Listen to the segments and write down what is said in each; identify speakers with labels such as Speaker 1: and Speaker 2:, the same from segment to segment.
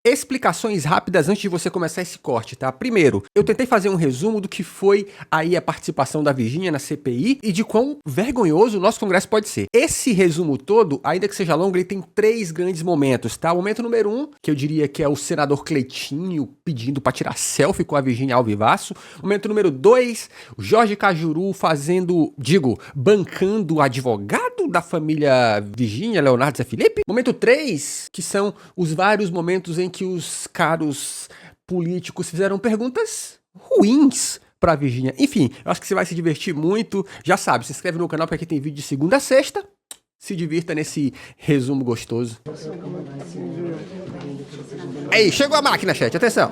Speaker 1: Explicações rápidas antes de você começar esse corte, tá? Primeiro, eu tentei fazer um resumo do que foi aí a participação da Virgínia na CPI e de quão vergonhoso o nosso Congresso pode ser. Esse resumo todo, ainda que seja longo, ele tem 3 grandes momentos, tá? O momento número 1, que eu diria que é o senador Cleitinho pedindo pra tirar selfie com a Virgínia ao vivaço. Momento número 2, o Jorge Cajuru bancando o advogado da família Virgínia, Leonardo Zé Felipe. Momento 3, que são os vários momentos em que os caros políticos fizeram perguntas ruins pra Virgínia. Enfim, eu acho que você vai se divertir muito. Já sabe, se inscreve no canal, porque aqui tem vídeo de segunda a sexta. Se divirta nesse resumo gostoso. Aí, chegou a máquina, chat. Atenção.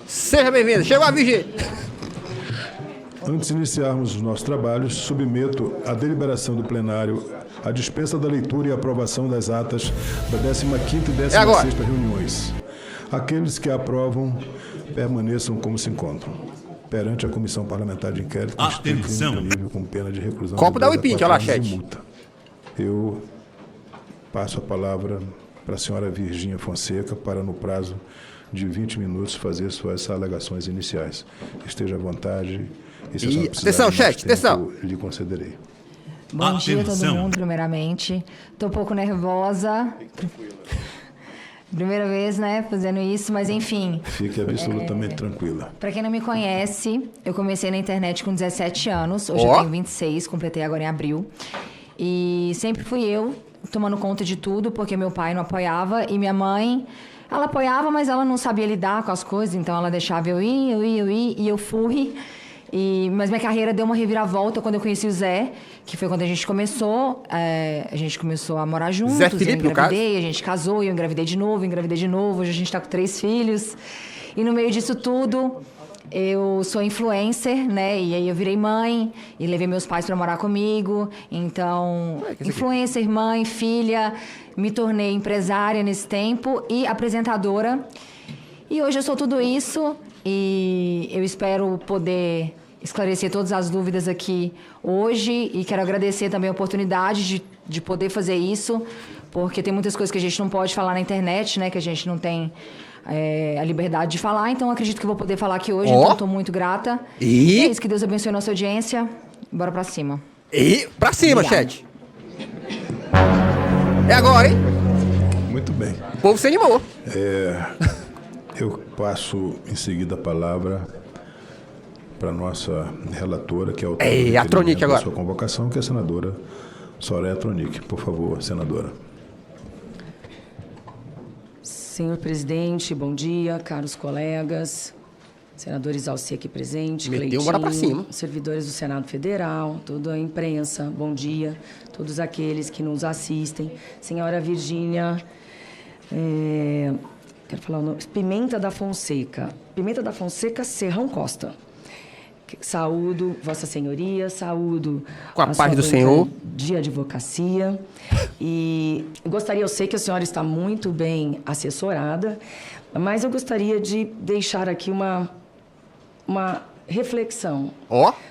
Speaker 1: Seja bem-vindo. Chegou a Virgínia.
Speaker 2: Antes de iniciarmos os nossos trabalhos, submeto à deliberação do plenário a dispensa da leitura e aprovação das atas da 15ª e 16ª reuniões. Aqueles que aprovam permaneçam como se encontram. Perante a Comissão Parlamentar de Inquérito,
Speaker 3: atenção,
Speaker 2: nível com pena de reclusão.
Speaker 1: Copo da Wipint, olha lá, chat.
Speaker 2: Eu passo a palavra para a senhora Virgínia Fonseca para, no prazo de 20 minutos, fazer suas alegações iniciais. Esteja à vontade.
Speaker 1: E atenção, chat, atenção.
Speaker 2: Eu lhe concederei.
Speaker 4: Bom dia a todo mundo, primeiramente. Tô um pouco nervosa. Primeira vez, né, fazendo isso, mas enfim.
Speaker 2: Fique absolutamente tranquila.
Speaker 4: Pra quem não me conhece, eu comecei na internet com 17 anos. Hoje eu tenho 26, completei agora em abril. E sempre fui eu tomando conta de tudo, porque meu pai não apoiava e minha mãe... Ela apoiava, mas ela não sabia lidar com as coisas, então ela deixava eu ir, e eu fui... Mas minha carreira deu uma reviravolta quando eu conheci o Zé, que foi quando a gente começou a morar juntos.
Speaker 1: Zé Felipe,
Speaker 4: eu engravidei, a gente casou, e eu engravidei de novo, hoje a gente tá com 3 filhos. E no meio disso tudo, eu sou influencer, né? E aí eu virei mãe e levei meus pais para morar comigo. Então, influencer, mãe, filha, me tornei empresária nesse tempo e apresentadora. E hoje eu sou tudo isso e eu espero poder esclarecer todas as dúvidas aqui hoje e quero agradecer também a oportunidade de poder fazer isso, porque tem muitas coisas que a gente não pode falar na internet, né, que a gente não tem a liberdade de falar, então acredito que vou poder falar aqui hoje, então estou muito grata. E é isso, que Deus abençoe a nossa audiência. Bora pra cima.
Speaker 1: E pra cima, chat. É agora, hein?
Speaker 2: Muito bem.
Speaker 1: O povo se animou.
Speaker 2: Eu passo em seguida a palavra para a nossa relatora, que é
Speaker 1: a Tronic agora.
Speaker 2: Sua convocação, que é a senadora Soraya Tronic. Por favor, senadora.
Speaker 5: Senhor presidente, bom dia, caros colegas, senadores Alci aqui presente, Cleitinho, servidores do Senado Federal, toda a imprensa, bom dia, todos aqueles que nos assistem. Senhora Virgínia, quero falar o nome, Pimenta da Fonseca Serrão Costa. Saúdo Vossa Senhoria, saúdo
Speaker 1: com a paz do Senhor
Speaker 5: de advocacia. E eu sei que a senhora está muito bem assessorada, mas eu gostaria de deixar aqui uma reflexão.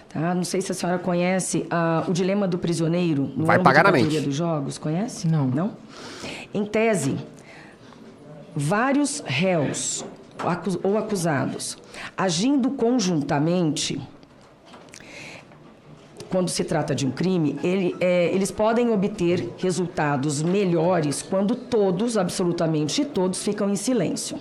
Speaker 5: Tá? Não sei se a senhora conhece o dilema do prisioneiro no
Speaker 1: Vai pagar na mente
Speaker 5: dos jogos. Conhece?
Speaker 4: Não.
Speaker 5: Em tese, vários réus ou acusados agindo conjuntamente, quando se trata de um crime, eles podem obter resultados melhores quando todos, absolutamente todos, ficam em silêncio.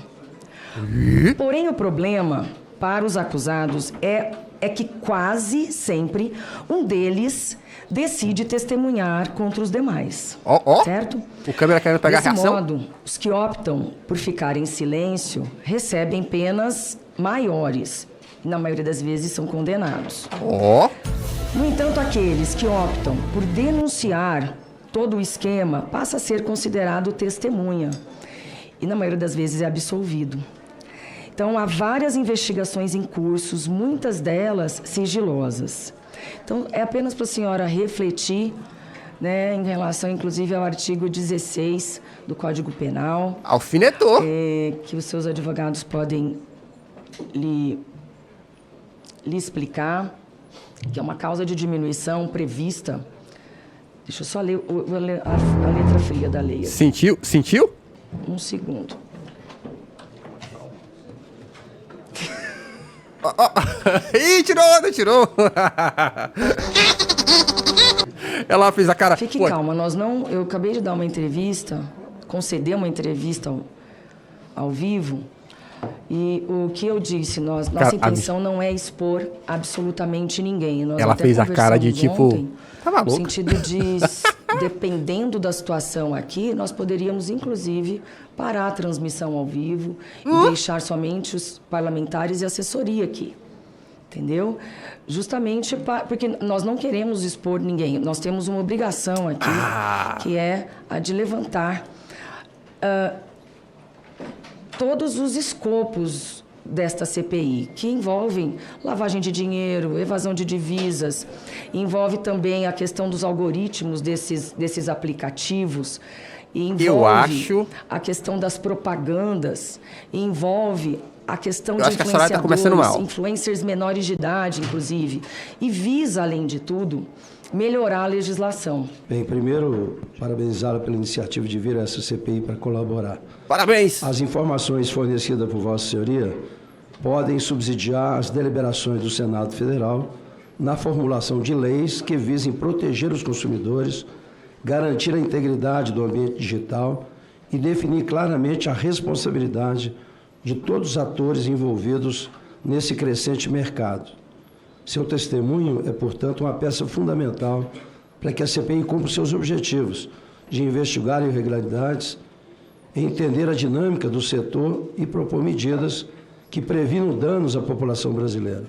Speaker 5: Porém, o problema para os acusados é que quase sempre um deles decide testemunhar contra os demais. Certo?
Speaker 1: O câmera querendo pegar a reação.
Speaker 5: Desse modo, os que optam por ficar em silêncio recebem penas maiores. Na maioria das vezes são condenados. No entanto, aqueles que optam por denunciar todo o esquema passa a ser considerado testemunha. E na maioria das vezes é absolvido. Então, há várias investigações em cursos, muitas delas sigilosas. Então, é apenas para a senhora refletir, né, em relação, inclusive, ao artigo 16 do Código Penal.
Speaker 1: Alfinetou.
Speaker 5: Que os seus advogados podem lhe explicar, que é uma causa de diminuição prevista Deixa eu só ler a letra fria da lei.
Speaker 1: Sentiu? Sentiu?
Speaker 5: Um segundo.
Speaker 1: Ih, tirou, não tirou. Ela fez a cara...
Speaker 5: Fique calma, eu acabei de dar uma entrevista, conceder uma entrevista ao vivo, e o que eu disse, nossa intenção não é expor absolutamente ninguém.
Speaker 1: Ela fez a cara de tipo...
Speaker 5: Ontem, no sentido de, dependendo da situação aqui, nós poderíamos, inclusive, parar a transmissão ao vivo e deixar somente os parlamentares e a assessoria aqui. Entendeu? Justamente porque nós não queremos expor ninguém. Nós temos uma obrigação aqui, que é a de levantar todos os escopos desta CPI, que envolvem lavagem de dinheiro, evasão de divisas, envolve também a questão dos algoritmos desses aplicativos, envolve a questão das propagandas, envolve a questão de influenciadores, influencers menores de idade, inclusive, e visa, além de tudo, melhorar a legislação.
Speaker 3: Bem, primeiro, parabenizá-la pela iniciativa de vir a essa CPI para colaborar.
Speaker 1: Parabéns!
Speaker 3: As informações fornecidas por Vossa Senhoria podem subsidiar as deliberações do Senado Federal na formulação de leis que visem proteger os consumidores, garantir a integridade do ambiente digital e definir claramente a responsabilidade de todos os atores envolvidos nesse crescente mercado. Seu testemunho é, portanto, uma peça fundamental para que a CPI cumpra seus objetivos de investigar irregularidades, entender a dinâmica do setor e propor medidas que previnam danos à população brasileira.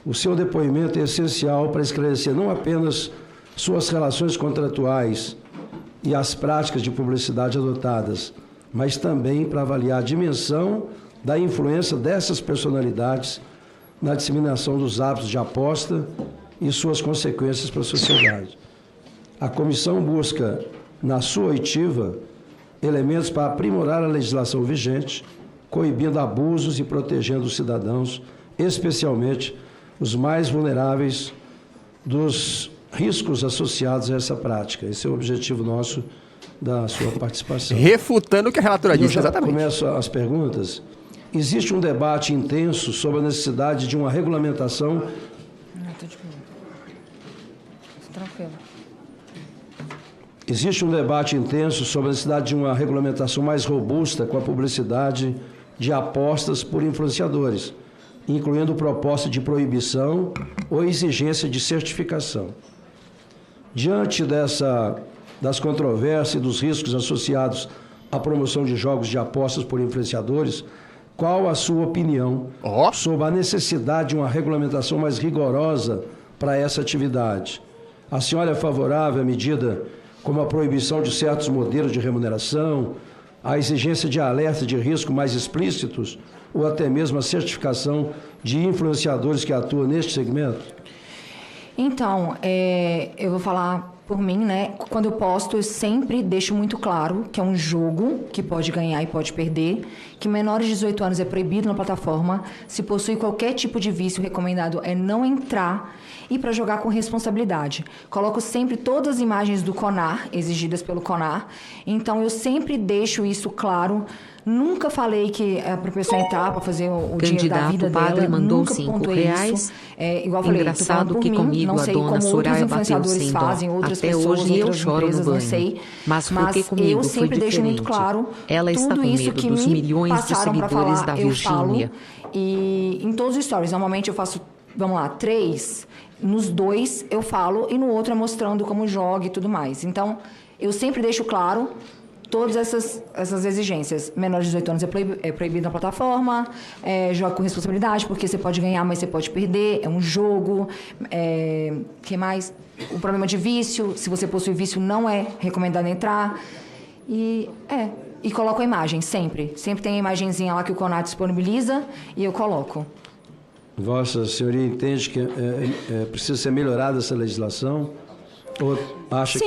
Speaker 3: O seu depoimento é essencial para esclarecer não apenas suas relações contratuais e as práticas de publicidade adotadas, mas também para avaliar a dimensão da influência dessas personalidades na disseminação dos hábitos de aposta e suas consequências para a sociedade. A comissão busca, na sua oitiva, elementos para aprimorar a legislação vigente, coibindo abusos e protegendo os cidadãos, especialmente os mais vulneráveis dos riscos associados a essa prática. Esse é o objetivo nosso da sua participação.
Speaker 1: Refutando o que a relatora disse, exatamente.
Speaker 3: Começo as perguntas. Existe um debate intenso sobre a necessidade de uma regulamentação...
Speaker 4: Não, estou de boa. Tranquilo.
Speaker 3: Existe um debate intenso sobre a necessidade de uma regulamentação mais robusta com a publicidade de apostas por influenciadores, incluindo proposta de proibição ou exigência de certificação. Diante das controvérsias e dos riscos associados à promoção de jogos de apostas por influenciadores, qual a sua opinião sobre a necessidade de uma regulamentação mais rigorosa para essa atividade? A senhora é favorável à medida como a proibição de certos modelos de remuneração, a exigência de alerta de risco mais explícitos ou até mesmo a certificação de influenciadores que atuam neste segmento?
Speaker 4: Então, eu vou falar por mim, né? Quando eu posto, eu sempre deixo muito claro que é um jogo que pode ganhar e pode perder, que menores de 18 anos é proibido na plataforma, se possui qualquer tipo de vício, recomendado é não entrar e para jogar com responsabilidade. Coloco sempre todas as imagens do CONAR, exigidas pelo CONAR, então eu sempre deixo isso claro. Nunca falei que é para a pessoa entrar para fazer o dinheiro da vida dela.
Speaker 6: Mandou
Speaker 4: nunca pontuei isso. Igual falei,
Speaker 6: engraçado
Speaker 4: por
Speaker 6: que
Speaker 4: mim,
Speaker 6: comigo
Speaker 4: não sei
Speaker 6: a dona
Speaker 4: como
Speaker 6: Soraya
Speaker 4: outros influenciadores fazem, outras
Speaker 6: até
Speaker 4: pessoas,
Speaker 6: hoje
Speaker 4: outras
Speaker 6: eu choro
Speaker 4: empresas,
Speaker 6: no banho.
Speaker 4: não sei.
Speaker 6: Mas porque comigo
Speaker 4: eu sempre
Speaker 6: foi
Speaker 4: deixo muito
Speaker 6: diferente.
Speaker 4: claro
Speaker 6: Ela está
Speaker 4: tudo
Speaker 6: com
Speaker 4: isso
Speaker 6: medo
Speaker 4: que
Speaker 6: dos
Speaker 4: me
Speaker 6: milhões de
Speaker 4: passaram para
Speaker 6: seguidores
Speaker 4: falar,
Speaker 6: da
Speaker 4: eu
Speaker 6: Virgínia.
Speaker 4: falo. E em todos os stories, normalmente eu faço, vamos lá, 3. Nos 2 eu falo e no outro é mostrando como joga e tudo mais. Então, eu sempre deixo claro todas essas exigências. Menores de 18 anos é proibido na plataforma, joga com responsabilidade, porque você pode ganhar, mas você pode perder, é um jogo. Que mais? O problema de vício, se você possui vício, não é recomendado entrar. E coloco a imagem, sempre. Sempre tem a imagenzinha lá que o CONAR disponibiliza e eu coloco.
Speaker 3: Vossa Senhoria entende que precisa ser melhorada essa legislação? Ou acha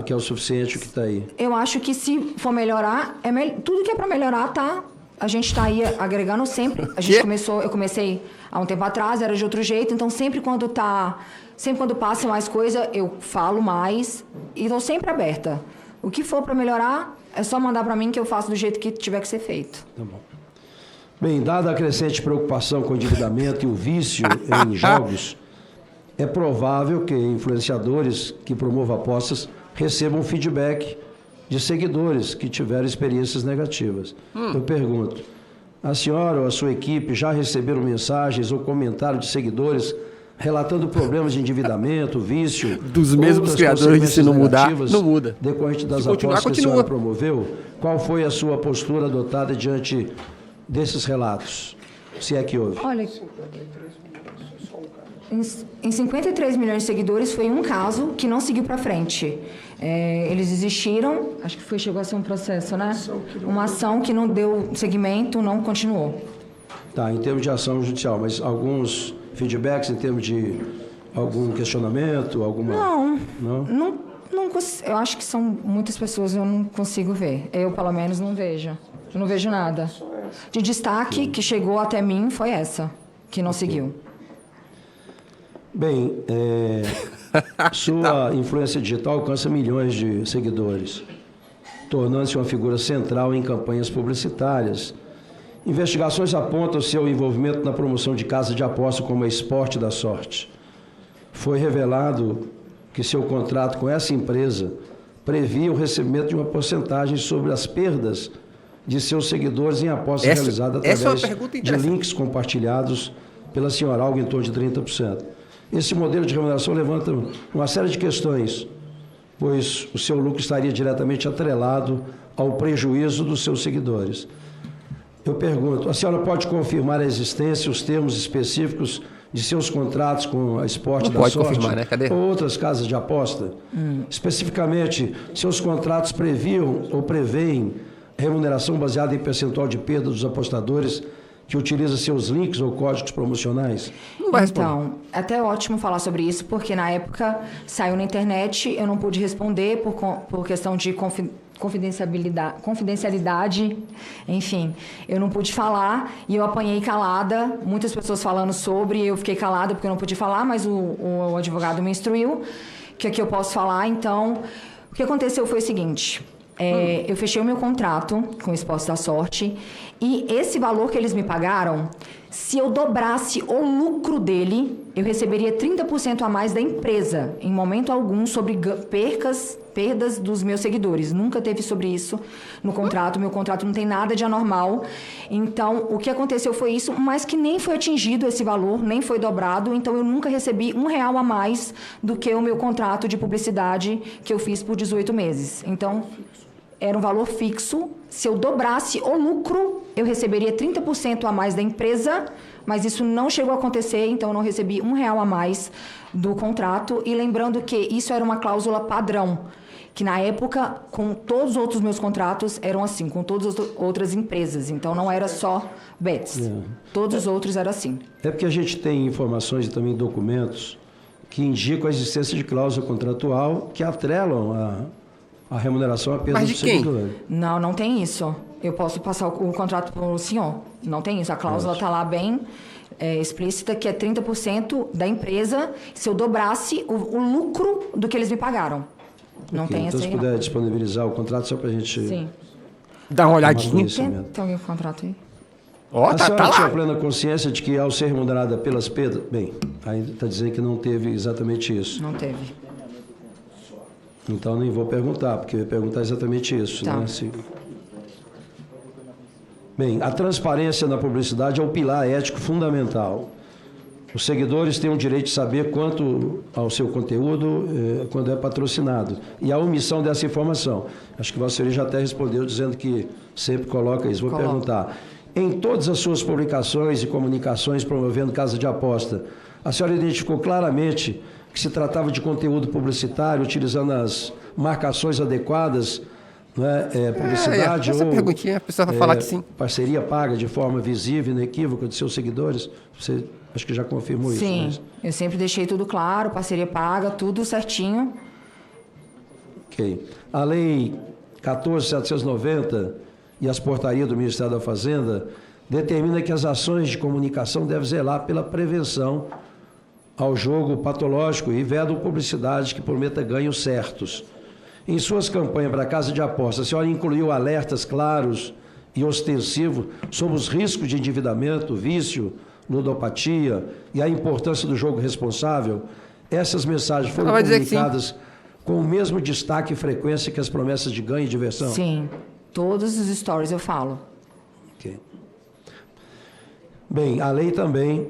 Speaker 3: que é o suficiente o que está aí?
Speaker 4: Eu acho que se for melhorar, tudo que é para melhorar está a gente está aí agregando sempre. Eu comecei há um tempo atrás, era de outro jeito, então sempre quando passa mais coisa, eu falo mais e estou sempre aberta. O que for para melhorar, é só mandar para mim que eu faço do jeito que tiver que ser feito.
Speaker 3: Tá bom. Bem, dada a crescente preocupação com o endividamento e o vício em jogos, é provável que influenciadores que promovam apostas recebam feedback de seguidores que tiveram experiências negativas. Eu pergunto, a senhora ou a sua equipe já receberam mensagens ou comentários de seguidores relatando problemas de endividamento, vício,
Speaker 1: dos mesmos criadores de se não mudar, não muda.
Speaker 3: Decorrente das apostas que a senhora promoveu? Qual foi a sua postura adotada diante desses relatos, se é que houve?
Speaker 4: Olha, em 53 milhões de seguidores foi um caso que não seguiu para frente. Eles desistiram, acho que chegou a ser um processo, né? Uma ação que não deu seguimento, não continuou.
Speaker 3: Tá, em termos de ação judicial, mas alguns feedbacks em termos de algum questionamento, alguma... Não, eu acho que são muitas pessoas, eu não consigo ver. Eu, pelo menos, não vejo. Eu não vejo nada. De destaque que chegou até mim foi essa, que não seguiu. Bem, sua influência digital alcança milhões de seguidores, tornando-se uma figura central em campanhas publicitárias. Investigações apontam seu envolvimento na promoção de casas de aposta como a Esporte da Sorte. Foi revelado que seu contrato com essa empresa previa o recebimento de uma porcentagem sobre as perdas de seus seguidores em apostas realizadas através de links compartilhados pela senhora, algo em torno de 30%. Esse modelo de remuneração levanta uma série de questões, pois o seu lucro estaria diretamente atrelado ao prejuízo dos seus seguidores. Eu pergunto, a senhora pode confirmar a existência, os termos específicos de seus contratos com a Esporte da Sorte ou outras casas de aposta? Especificamente, seus contratos previam ou prevêem remuneração baseada em percentual de perda dos apostadores que utiliza seus links ou códigos promocionais?
Speaker 4: Não vai responder. Então, é até ótimo falar sobre isso, porque na época saiu na internet, eu não pude responder por questão de confidencialidade, enfim, eu não pude falar e eu apanhei calada, muitas pessoas falando sobre, eu fiquei calada porque eu não pude falar, mas o advogado me instruiu que aqui eu posso falar. Então, o que aconteceu foi o seguinte... eu fechei o meu contrato com o Esporte da Sorte e esse valor que eles me pagaram, se eu dobrasse o lucro dele, eu receberia 30% a mais da empresa, em momento algum, sobre perdas dos meus seguidores. Nunca teve sobre isso no contrato, meu contrato não tem nada de anormal. Então, o que aconteceu foi isso, mas que nem foi atingido esse valor, nem foi dobrado, então eu nunca recebi R$1 a mais do que o meu contrato de publicidade que eu fiz por 18 meses. Então... era um valor fixo. Se eu dobrasse o lucro, eu receberia 30% a mais da empresa, mas isso não chegou a acontecer, então eu não recebi R$1 a mais do contrato. E lembrando que isso era uma cláusula padrão, que na época, com todos os outros meus contratos, eram assim, com todas as outras empresas. Então não era só Bets. Todos os outros eram assim.
Speaker 3: É porque a gente tem informações e também documentos que indicam a existência de cláusula contratual que atrelam a remuneração apenas do seguidor.
Speaker 4: Não tem isso. Eu posso passar o contrato para o senhor. Não tem isso. A cláusula está lá bem explícita, que é 30% da empresa se eu dobrasse o lucro do que eles me pagaram. Não tem
Speaker 3: então, se puder disponibilizar o contrato só para a gente...
Speaker 1: Dá uma olhadinha.
Speaker 4: Tem alguém com o contrato aí?
Speaker 3: A senhora tinha plena consciência de que, ao ser remunerada pelas perdas... Bem, ainda está dizendo que não teve exatamente isso.
Speaker 4: Não teve.
Speaker 3: Então, nem vou perguntar, porque eu ia perguntar exatamente isso.
Speaker 4: Tá.
Speaker 3: Né? Bem, a transparência na publicidade é um pilar ético fundamental. Os seguidores têm o direito de saber quanto ao seu conteúdo quando é patrocinado. E a omissão dessa informação. Acho que Vossa Senhoria já até respondeu dizendo que sempre coloca isso. Vou perguntar. Em todas as suas publicações e comunicações promovendo casa de aposta, a senhora identificou claramente que se tratava de conteúdo publicitário, utilizando as marcações adequadas, né, publicidade
Speaker 1: essa perguntinha, a pessoa vai falar que sim.
Speaker 3: Parceria paga de forma visível e inequívoca de seus seguidores? Você acho que já confirmou isso.
Speaker 4: Sim, eu sempre deixei tudo claro, parceria paga, tudo certinho.
Speaker 3: Ok. A Lei 14.790 e as portarias do Ministério da Fazenda, determina que as ações de comunicação devem zelar pela prevenção ao jogo patológico e vedam publicidade que prometa ganhos certos. Em suas campanhas para a casa de apostas, a senhora incluiu alertas claros e ostensivos sobre os riscos de endividamento, vício, ludopatia e a importância do jogo responsável. Essas mensagens foram comunicadas com o mesmo destaque e frequência que as promessas de ganho e diversão?
Speaker 4: Sim, todos os stories eu falo.
Speaker 3: Ok. Bem, a lei também,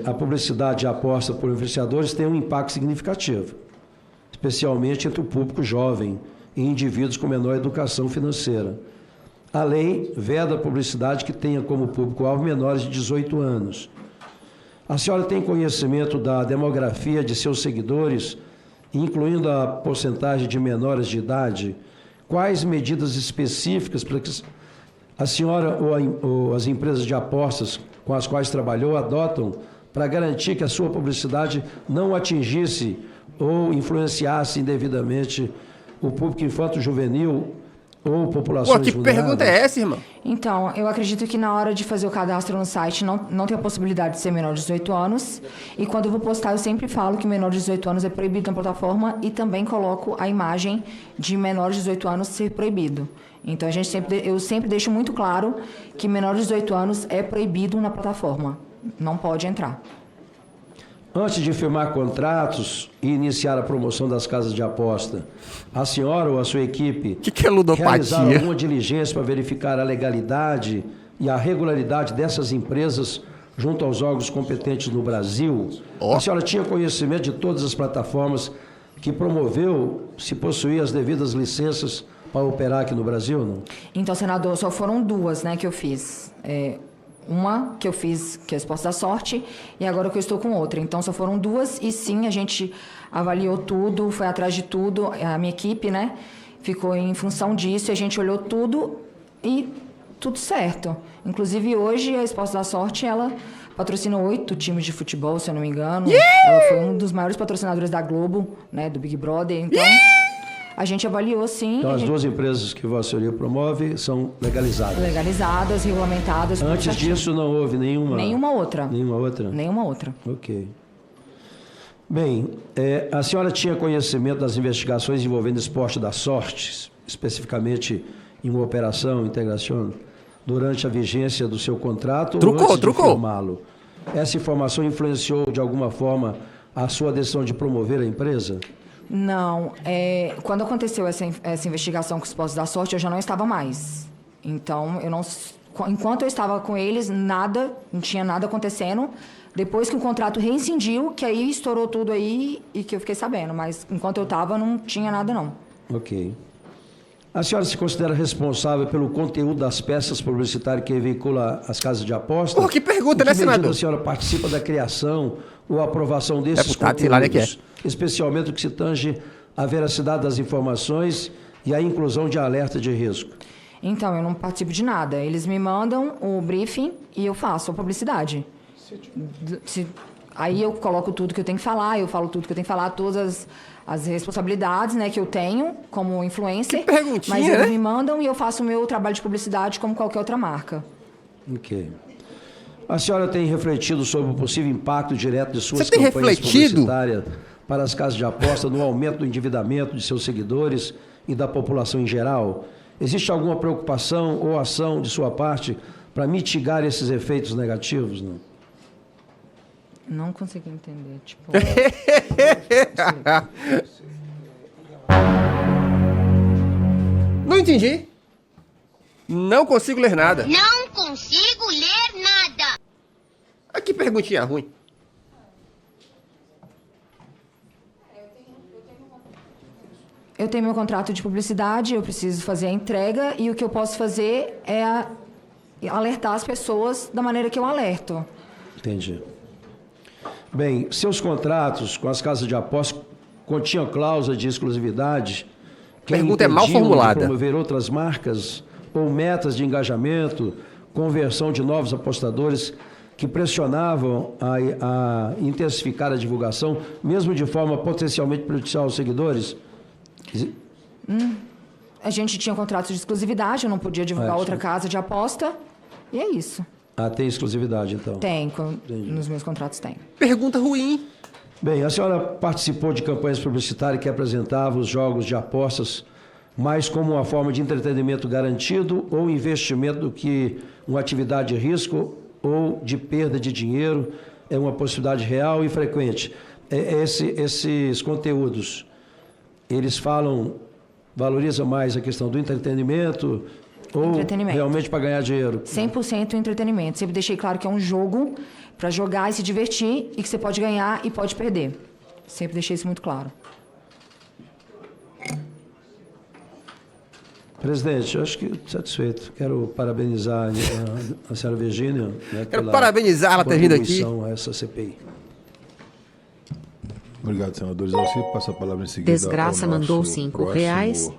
Speaker 3: a publicidade de aposta por influenciadores tem um impacto significativo, especialmente entre o público jovem e indivíduos com menor educação financeira. A lei veda a publicidade que tenha como público-alvo menores de 18 anos. A senhora tem conhecimento da demografia de seus seguidores, incluindo a porcentagem de menores de idade? Quais medidas específicas para que a senhora ou as empresas de apostas com as quais trabalhou adotam para garantir que a sua publicidade não atingisse ou influenciasse indevidamente o público infanto-juvenil ou populações
Speaker 1: vulneráveis? Pô, que pergunta é essa, irmão?
Speaker 4: Então, eu acredito que na hora de fazer o cadastro no site não tem a possibilidade de ser menor de 18 anos. E quando eu vou postar, eu sempre falo que menor de 18 anos é proibido na plataforma e também coloco a imagem de menor de 18 anos ser proibido. Então, eu sempre deixo muito claro que menor de 18 anos é proibido na plataforma. Não pode entrar.
Speaker 3: Antes de firmar contratos e iniciar a promoção das casas de aposta, a senhora ou a sua equipe
Speaker 1: que é ludopatia?
Speaker 3: Realizaram alguma diligência para verificar a legalidade e a regularidade dessas empresas junto aos órgãos competentes no Brasil? A senhora tinha conhecimento de todas as plataformas que promoveu, se possuía as devidas licenças para operar aqui no Brasil, não?
Speaker 4: Então, senador, só foram duas, né, que eu fiz. Uma que eu fiz, que é a Esporte da Sorte, e agora que eu estou com outra. Então, só foram duas, e sim, a gente avaliou tudo, foi atrás de tudo, a minha equipe, né, ficou em função disso, e a gente olhou tudo e tudo certo. Inclusive, hoje, a Esporte da Sorte, ela patrocina 8 times de futebol, se eu não me engano. Ela foi um dos maiores patrocinadores da Globo, né, do Big Brother, então... A gente avaliou, sim.
Speaker 3: Então, as duas empresas que Vossa Senhoria promove são legalizadas?
Speaker 4: Legalizadas, regulamentadas.
Speaker 3: Antes disso, não houve nenhuma...
Speaker 4: Nenhuma outra.
Speaker 3: Nenhuma outra?
Speaker 4: Nenhuma outra.
Speaker 3: Ok. Bem, a senhora tinha conhecimento das investigações envolvendo Esporte da Sorte, especificamente em uma operação, integração, durante a vigência do seu contrato?
Speaker 1: Trucou.
Speaker 3: Firmá-lo? Essa informação influenciou, de alguma forma, a sua decisão de promover a empresa?
Speaker 4: Não. Quando aconteceu essa investigação com os Esportes da Sorte, eu já não estava mais. Então, enquanto eu estava com eles, não tinha nada acontecendo. Depois que o contrato reincindiu, que aí estourou tudo aí e que eu fiquei sabendo. Mas enquanto eu estava, não tinha nada, não.
Speaker 3: Ok. A senhora se considera responsável pelo conteúdo das peças publicitárias que veicula as casas de aposta?
Speaker 1: Pô, que pergunta, né, senador?
Speaker 3: A senhora participa da criação ou aprovação desses conteúdos? Especialmente o que se tange à veracidade das informações e à inclusão de alerta de risco.
Speaker 4: Então, eu não participo de nada. Eles me mandam o briefing e eu faço a publicidade. Aí eu coloco tudo que eu tenho que falar, eu falo tudo que eu tenho que falar, todas as responsabilidades, né, que eu tenho como influencer.
Speaker 1: Que perguntinha,
Speaker 4: mas eles
Speaker 1: né?
Speaker 4: me mandam e eu faço o meu trabalho de publicidade como qualquer outra marca.
Speaker 3: Ok. A senhora tem refletido sobre o possível impacto direto de suas
Speaker 1: Você tem
Speaker 3: campanhas
Speaker 1: refletido?
Speaker 3: publicitárias para as casas de aposta no aumento do endividamento de seus seguidores e da população em geral? Existe alguma preocupação ou ação de sua parte para mitigar esses efeitos negativos?
Speaker 4: Não consegui entender, tipo...
Speaker 1: Não entendi. Não consigo ler nada.
Speaker 6: Não consigo ler nada.
Speaker 1: Ah, que perguntinha ruim.
Speaker 4: Eu tenho meu contrato de publicidade, eu preciso fazer a entrega e o que eu posso fazer é alertar as pessoas da maneira que eu alerto.
Speaker 3: Entendi. Bem, seus contratos com as casas de aposta continham cláusula de exclusividade?
Speaker 1: A pergunta é mal formulada.
Speaker 3: De promover outras marcas ou metas de engajamento, conversão de novos apostadores que pressionavam a intensificar a divulgação, mesmo de forma potencialmente prejudicial aos seguidores?
Speaker 4: A gente tinha contrato de exclusividade, eu não podia divulgar outra casa de aposta. E é isso.
Speaker 3: Ah, tem exclusividade, então?
Speaker 4: Tem, nos meus contratos tem.
Speaker 1: Pergunta ruim.
Speaker 3: Bem, a senhora participou de campanhas publicitárias que apresentavam os jogos de apostas mais como uma forma de entretenimento garantido ou investimento do que uma atividade de risco ou de perda de dinheiro? É uma possibilidade real e frequente. Esses conteúdos, eles valorizam mais a questão do entretenimento ou realmente para ganhar dinheiro?
Speaker 4: 100% entretenimento. Sempre deixei claro que é um jogo para jogar e se divertir e que você pode ganhar e pode perder. Sempre deixei isso muito claro.
Speaker 3: Presidente, eu acho que satisfeito. Quero parabenizar a senhora Virgínia, né,
Speaker 1: Quero parabenizar ela ter vindo aqui.
Speaker 3: A essa CPI.
Speaker 2: Obrigado, senadores. Alci, passa a palavra em seguida.
Speaker 7: Desgraça mandou R$5.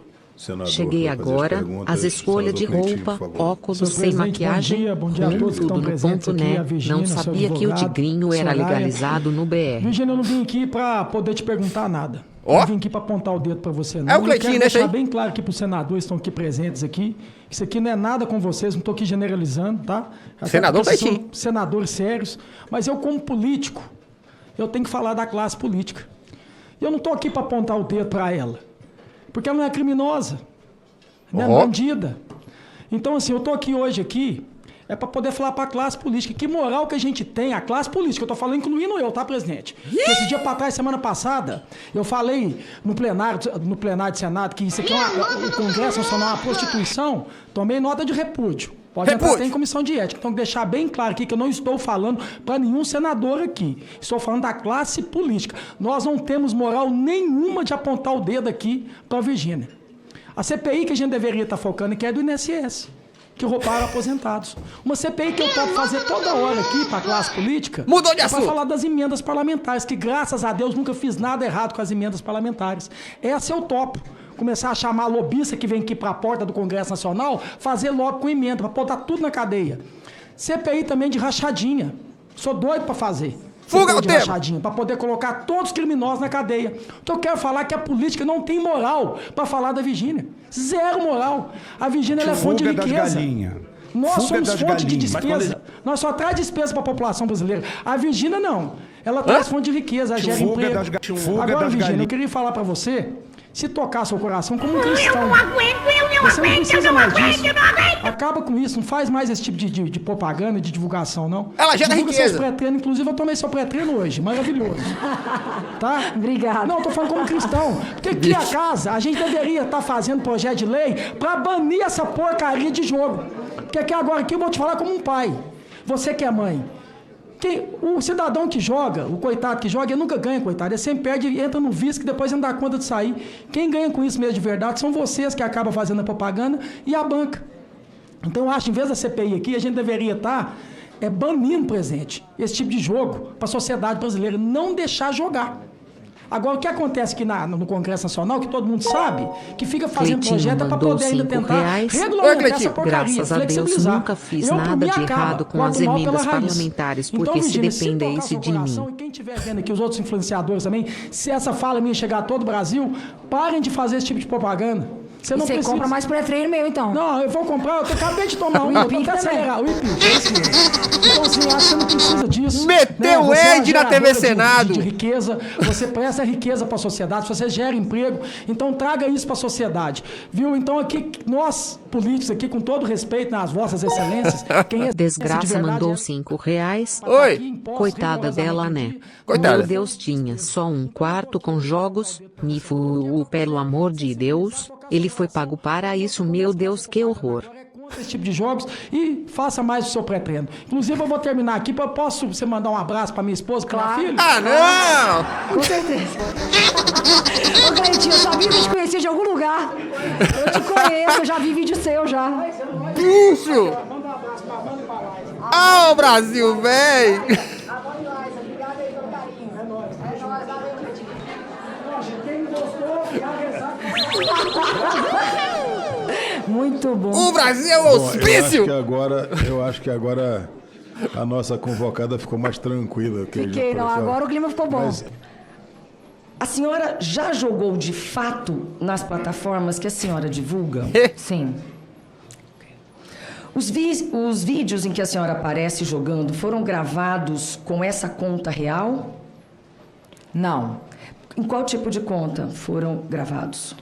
Speaker 7: Cheguei agora, as escolhas de roupa, óculos, sem maquiagem,
Speaker 8: bom dia a todos que estão
Speaker 7: tudo no
Speaker 8: presentes
Speaker 7: ponto,
Speaker 8: aqui,
Speaker 7: né?
Speaker 8: a Virgínia,
Speaker 7: Não sabia
Speaker 8: seu
Speaker 7: que o
Speaker 8: advogado,
Speaker 7: tigrinho era
Speaker 8: Soraya.
Speaker 7: legalizado no BR.
Speaker 8: Virgínia, eu não vim aqui para poder te perguntar nada.
Speaker 1: Ó.
Speaker 8: Não vim aqui para apontar o dedo para você, não.
Speaker 1: É o Cleitinho,
Speaker 8: eu
Speaker 1: né,
Speaker 8: quero deixar
Speaker 1: isso aí?
Speaker 8: bem claro aqui para os senadores que estão aqui presentes aqui, que isso aqui não é nada com vocês, não estou aqui generalizando, tá? Até
Speaker 1: Senador
Speaker 8: porque vocês
Speaker 1: Cleitinho.
Speaker 8: são senadores sérios, mas eu como político, eu tenho que falar da classe política. E eu não estou aqui para apontar o dedo para ela, porque ela não é criminosa, não é bandida. Então, assim, eu estou aqui hoje é para poder falar para a classe política que moral que a gente tem, a classe política. Eu estou falando incluindo eu, tá, presidente? Porque esse dia para trás, semana passada, eu falei no plenário de Senado que isso aqui o Congresso Nacional é uma prostituição, tomei nota de repúdio. Pode entrar até em comissão de ética. Então, deixar bem claro aqui que eu não estou falando para nenhum senador aqui. Estou falando da classe política. Nós não temos moral nenhuma de apontar o dedo aqui para a Virgínia. A CPI que a gente deveria estar focando aqui é do INSS, que roubaram aposentados. Uma CPI que eu posso fazer toda hora aqui para a classe política.
Speaker 1: Mudou de
Speaker 8: é
Speaker 1: assunto.
Speaker 8: para falar das emendas parlamentares, que graças a Deus nunca fiz nada errado com as emendas parlamentares. Essa eu topo. Começar a chamar lobista que vem aqui para a porta do Congresso Nacional, fazer lobby com emenda, para botar tudo na cadeia. CPI também de rachadinha. Sou doido para fazer.
Speaker 1: Fuga o tempo.
Speaker 8: Para poder colocar todos os criminosos na cadeia. Então eu quero falar que a política não tem moral para falar da Virgínia. Zero moral. A Virgínia ela é fonte de riqueza. Nós somos fonte de despesa. Nós só traz despesa para a população brasileira. A Virgínia não. Ela traz fonte de riqueza, ela gera emprego. Agora, Virgínia, eu queria falar para você, se tocar seu coração como um cristão. Você não precisa mais disso. Acaba com isso, não faz mais esse tipo de propaganda, de divulgação, não.
Speaker 1: Ela gera
Speaker 8: Divulga
Speaker 1: riqueza.
Speaker 8: seus pré-treino, inclusive eu tomei seu pré-treino hoje, maravilhoso. Tá?
Speaker 4: Obrigada.
Speaker 8: Não, tô falando como cristão. Porque aqui a casa, a gente deveria estar fazendo projeto de lei para banir essa porcaria de jogo. Porque aqui agora aqui eu vou te falar como um pai. Você que é mãe. O cidadão que joga, o coitado que joga, ele nunca ganha, coitado. Ele sempre perde, entra no vício que depois não dá conta de sair. Quem ganha com isso mesmo de verdade são vocês que acabam fazendo a propaganda e a banca. Então eu acho, em vez da CPI aqui, a gente deveria estar banindo presente esse tipo de jogo para a sociedade brasileira, não deixar jogar. Agora, o que acontece aqui no Congresso Nacional, que todo mundo sabe, que fica fazendo projeto para poder ainda tentar regulamentar essa porcaria,
Speaker 7: graças a Deus, nunca fiz nada de errado com as emendas parlamentares, porque se dependesse de mim.
Speaker 8: E quem estiver vendo aqui, os outros influenciadores também, se essa fala minha chegar a todo o Brasil, parem de fazer esse tipo de propaganda. Você não precisa.
Speaker 4: Compra mais pré-treino meu, então.
Speaker 8: Não, eu vou comprar, eu acabei de tomar um, eu vou até acelerar. O IPIC, então, assim, eu acho que você não precisa disso.
Speaker 1: Meteu o Ed na TV Senado.
Speaker 8: De riqueza, você presta riqueza para a sociedade, você gera emprego, então traga isso para a sociedade. Viu? Então aqui, nós, políticos aqui, com todo respeito nas vossas excelências, quem é
Speaker 7: Desgraça mandou R$5.
Speaker 1: Oi.
Speaker 7: Coitada dela, né?
Speaker 1: Coitada.
Speaker 7: Meu Deus, tinha só um quarto com jogos, pelo amor de Deus. Ele foi pago para isso, meu Deus, que horror.
Speaker 8: Esse tipo de jogos e faça mais o seu pré-treino. Inclusive, eu vou terminar aqui. Posso você mandar um abraço para minha esposa,
Speaker 4: Claro.
Speaker 8: minha filha?
Speaker 1: Ah, não!
Speaker 4: Com certeza. Ô, Cleitinho, eu sabia que eu te conhecia de algum lugar. Eu te conheço, eu já vi vídeo seu já.
Speaker 1: Bicho! Ah, o Brasil, véi!
Speaker 4: Muito bom.
Speaker 1: O Brasil é o hospício!
Speaker 2: Eu acho que agora a nossa convocada ficou mais tranquila.
Speaker 4: Fiquei, não. Agora o clima ficou bom.
Speaker 5: A senhora já jogou de fato nas plataformas que a senhora divulga?
Speaker 4: Sim.
Speaker 5: Os vídeos em que a senhora aparece jogando foram gravados com essa conta real?
Speaker 4: Não.
Speaker 5: Em qual tipo de conta foram gravados?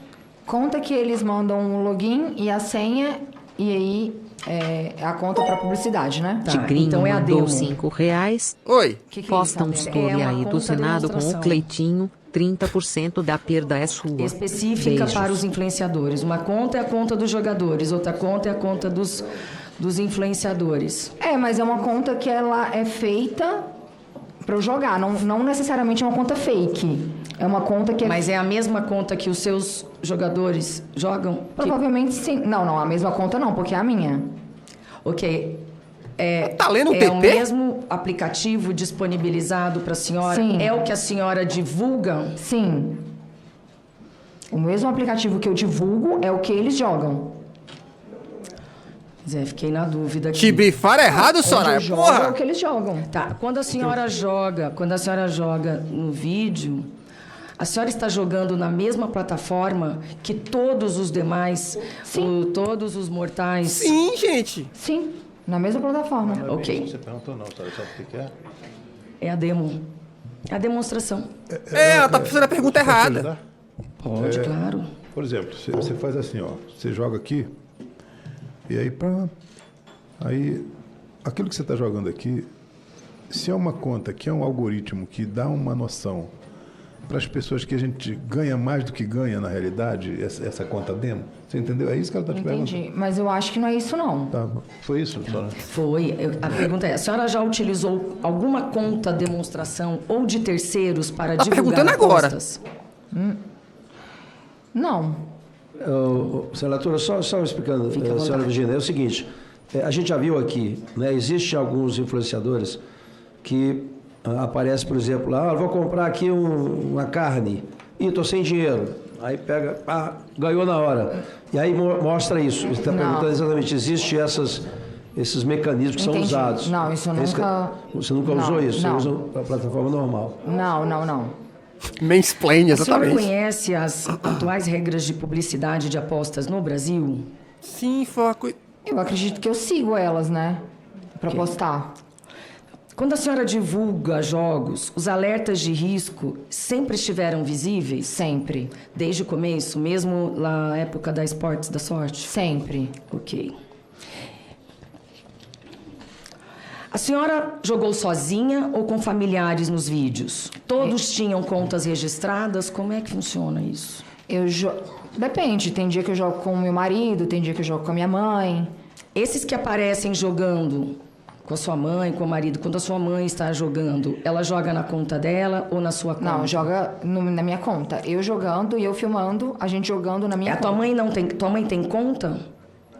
Speaker 4: Conta que eles mandam um login e a senha, e aí é a conta para publicidade, né?
Speaker 5: Tá,
Speaker 7: Tigrinho
Speaker 5: então é a
Speaker 7: mandou
Speaker 5: demo.
Speaker 7: R$5.
Speaker 1: Oi.
Speaker 4: Que
Speaker 7: Posta um
Speaker 4: eles fazem?
Speaker 7: story
Speaker 5: É uma
Speaker 7: aí do
Speaker 5: conta
Speaker 7: Senado com o
Speaker 5: demonstração.
Speaker 7: Cleitinho. 30% da perda é sua.
Speaker 5: Específica
Speaker 7: Beijos.
Speaker 5: para os influenciadores. Uma conta é a conta dos jogadores, outra conta é a conta dos influenciadores.
Speaker 4: Mas é uma conta que ela é feita para eu jogar, não necessariamente é uma conta fake. É uma conta que é...
Speaker 5: Mas é a mesma conta que os seus jogadores jogam?
Speaker 4: Provavelmente sim. Não, a mesma conta não, porque é a minha.
Speaker 5: Ok.
Speaker 1: Tá lendo o
Speaker 5: É o
Speaker 1: TT?
Speaker 5: mesmo aplicativo disponibilizado para a senhora?
Speaker 4: Sim.
Speaker 5: É o que a senhora divulga?
Speaker 4: Sim. O mesmo aplicativo que eu divulgo é o que eles jogam.
Speaker 5: Zé, fiquei na dúvida aqui.
Speaker 1: Te brifaram errado, Soraya?
Speaker 4: Onde eu jogo é o
Speaker 1: Porra!
Speaker 4: que eles jogam.
Speaker 5: Tá, quando a senhora joga no vídeo, a senhora está jogando na mesma plataforma que todos os demais, todos os mortais?
Speaker 1: Sim, gente.
Speaker 4: Sim, na mesma plataforma.
Speaker 5: Ok.
Speaker 2: Você perguntou não, sabe o que é?
Speaker 5: É a demo. É a demonstração.
Speaker 1: Ela tá fazendo a pergunta errada.
Speaker 5: Pode, claro.
Speaker 2: Por exemplo, você faz assim, ó. Você joga aqui, e aí, aí aquilo que você está jogando aqui, se é uma conta que é um algoritmo que dá uma noção para as pessoas que a gente ganha mais do que ganha na realidade, essa conta demo, você entendeu? É isso que ela está te perguntando.
Speaker 4: Entendi, mas eu acho que não é isso não.
Speaker 2: Tá, foi isso, Sora?
Speaker 5: Foi. A pergunta é, a senhora já utilizou alguma conta demonstração ou de terceiros para
Speaker 1: Tá
Speaker 5: divulgar
Speaker 1: perguntando agora.
Speaker 5: apostas?
Speaker 4: Não.
Speaker 3: Senatora, só explicando,
Speaker 5: Fique à vontade.
Speaker 3: senhora Virginia, é o seguinte, a gente já viu aqui, né, existem alguns influenciadores que aparecem, por exemplo, lá, vou comprar aqui uma carne, e estou sem dinheiro, aí pega, ganhou na hora, e aí mostra isso. Você está perguntando exatamente, existem esses mecanismos que são
Speaker 4: Entendi.
Speaker 3: usados.
Speaker 4: Não, isso eu
Speaker 3: É
Speaker 4: nunca...
Speaker 3: Você nunca
Speaker 4: Não,
Speaker 3: usou isso?
Speaker 4: não.
Speaker 3: Você usa a plataforma normal.
Speaker 4: Não.
Speaker 1: Mansplain,
Speaker 5: A senhora
Speaker 1: exatamente.
Speaker 5: conhece as atuais regras de publicidade de apostas no Brasil?
Speaker 1: Sim, foi uma coisa...
Speaker 4: Eu acredito que eu sigo elas, né? Pra postar.
Speaker 5: Quando a senhora divulga jogos, os alertas de risco sempre estiveram visíveis?
Speaker 4: Sempre.
Speaker 5: Desde o começo, mesmo na época da Esportes da Sorte?
Speaker 4: Sempre.
Speaker 5: Ok. A senhora jogou sozinha ou com familiares nos vídeos? Todos tinham contas registradas? Como é que funciona isso?
Speaker 4: Depende. Tem dia que eu jogo com o meu marido, tem dia que eu jogo com a minha mãe.
Speaker 5: Esses que aparecem jogando com a sua mãe, com o marido, quando a sua mãe está jogando, ela joga na conta dela ou na sua conta?
Speaker 4: Não, joga na minha conta. Eu jogando e eu filmando, a gente jogando na minha
Speaker 5: A
Speaker 4: conta.
Speaker 5: tua mãe tem conta?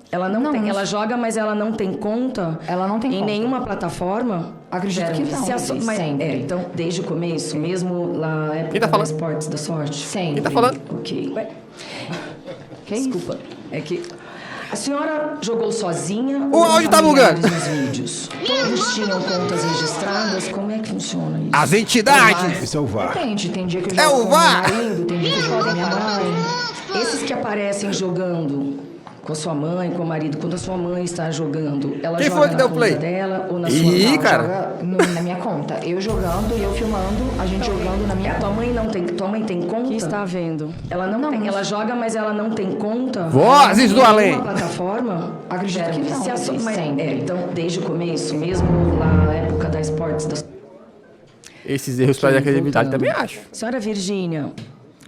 Speaker 5: Ela não tem. Ela joga, mas ela não tem conta?
Speaker 4: Ela não tem
Speaker 5: em
Speaker 4: conta.
Speaker 5: nenhuma plataforma?
Speaker 4: Acredito que não.
Speaker 5: Se a sua- mas,
Speaker 4: Sempre.
Speaker 5: então, desde o começo, mesmo na época
Speaker 1: Quem tá
Speaker 5: da
Speaker 1: falando?
Speaker 5: Esportes da Sorte?
Speaker 4: Sempre.
Speaker 1: Quem tá falando?
Speaker 5: Ok.
Speaker 4: Que isso?
Speaker 5: Desculpa. É que a senhora jogou sozinha
Speaker 1: O
Speaker 5: ou
Speaker 1: áudio
Speaker 5: com
Speaker 1: tá bugando.
Speaker 5: familiares nos vídeos? Todos tinham contas registradas? Como é que funciona isso?
Speaker 1: As entidades!
Speaker 2: Esse é o VAR.
Speaker 4: Depende. Tem dia que eu
Speaker 1: É
Speaker 4: jogo
Speaker 1: o
Speaker 4: com o meu
Speaker 1: VAR.
Speaker 4: marido, tem dia que eu jogo com a minha mãe.
Speaker 5: Esses que aparecem jogando com a sua mãe, com o marido, quando a sua mãe está jogando, ela
Speaker 1: Quem
Speaker 5: joga
Speaker 1: foi que
Speaker 5: na
Speaker 1: deu
Speaker 5: conta
Speaker 1: play?
Speaker 5: dela ou na
Speaker 1: Ih,
Speaker 5: sua conta?
Speaker 1: cara.
Speaker 4: Joga na minha conta. Eu jogando e eu filmando, a gente jogando na minha
Speaker 5: Tua
Speaker 4: conta.
Speaker 5: mãe não tem, tua mãe tem conta?
Speaker 4: Que está
Speaker 5: vendo? Ela não,
Speaker 4: Não,
Speaker 5: tem,
Speaker 4: mas-
Speaker 5: ela joga, mas ela não tem conta?
Speaker 1: Vozes do
Speaker 5: Em
Speaker 1: além.
Speaker 5: nenhuma plataforma?
Speaker 4: Acredito que não.
Speaker 5: Se a sua- mas-
Speaker 4: Sempre.
Speaker 5: então, desde o começo, mesmo na época da Esportes da
Speaker 1: Esses erros perdem a credibilidade, também acho.
Speaker 5: Senhora Virgínia,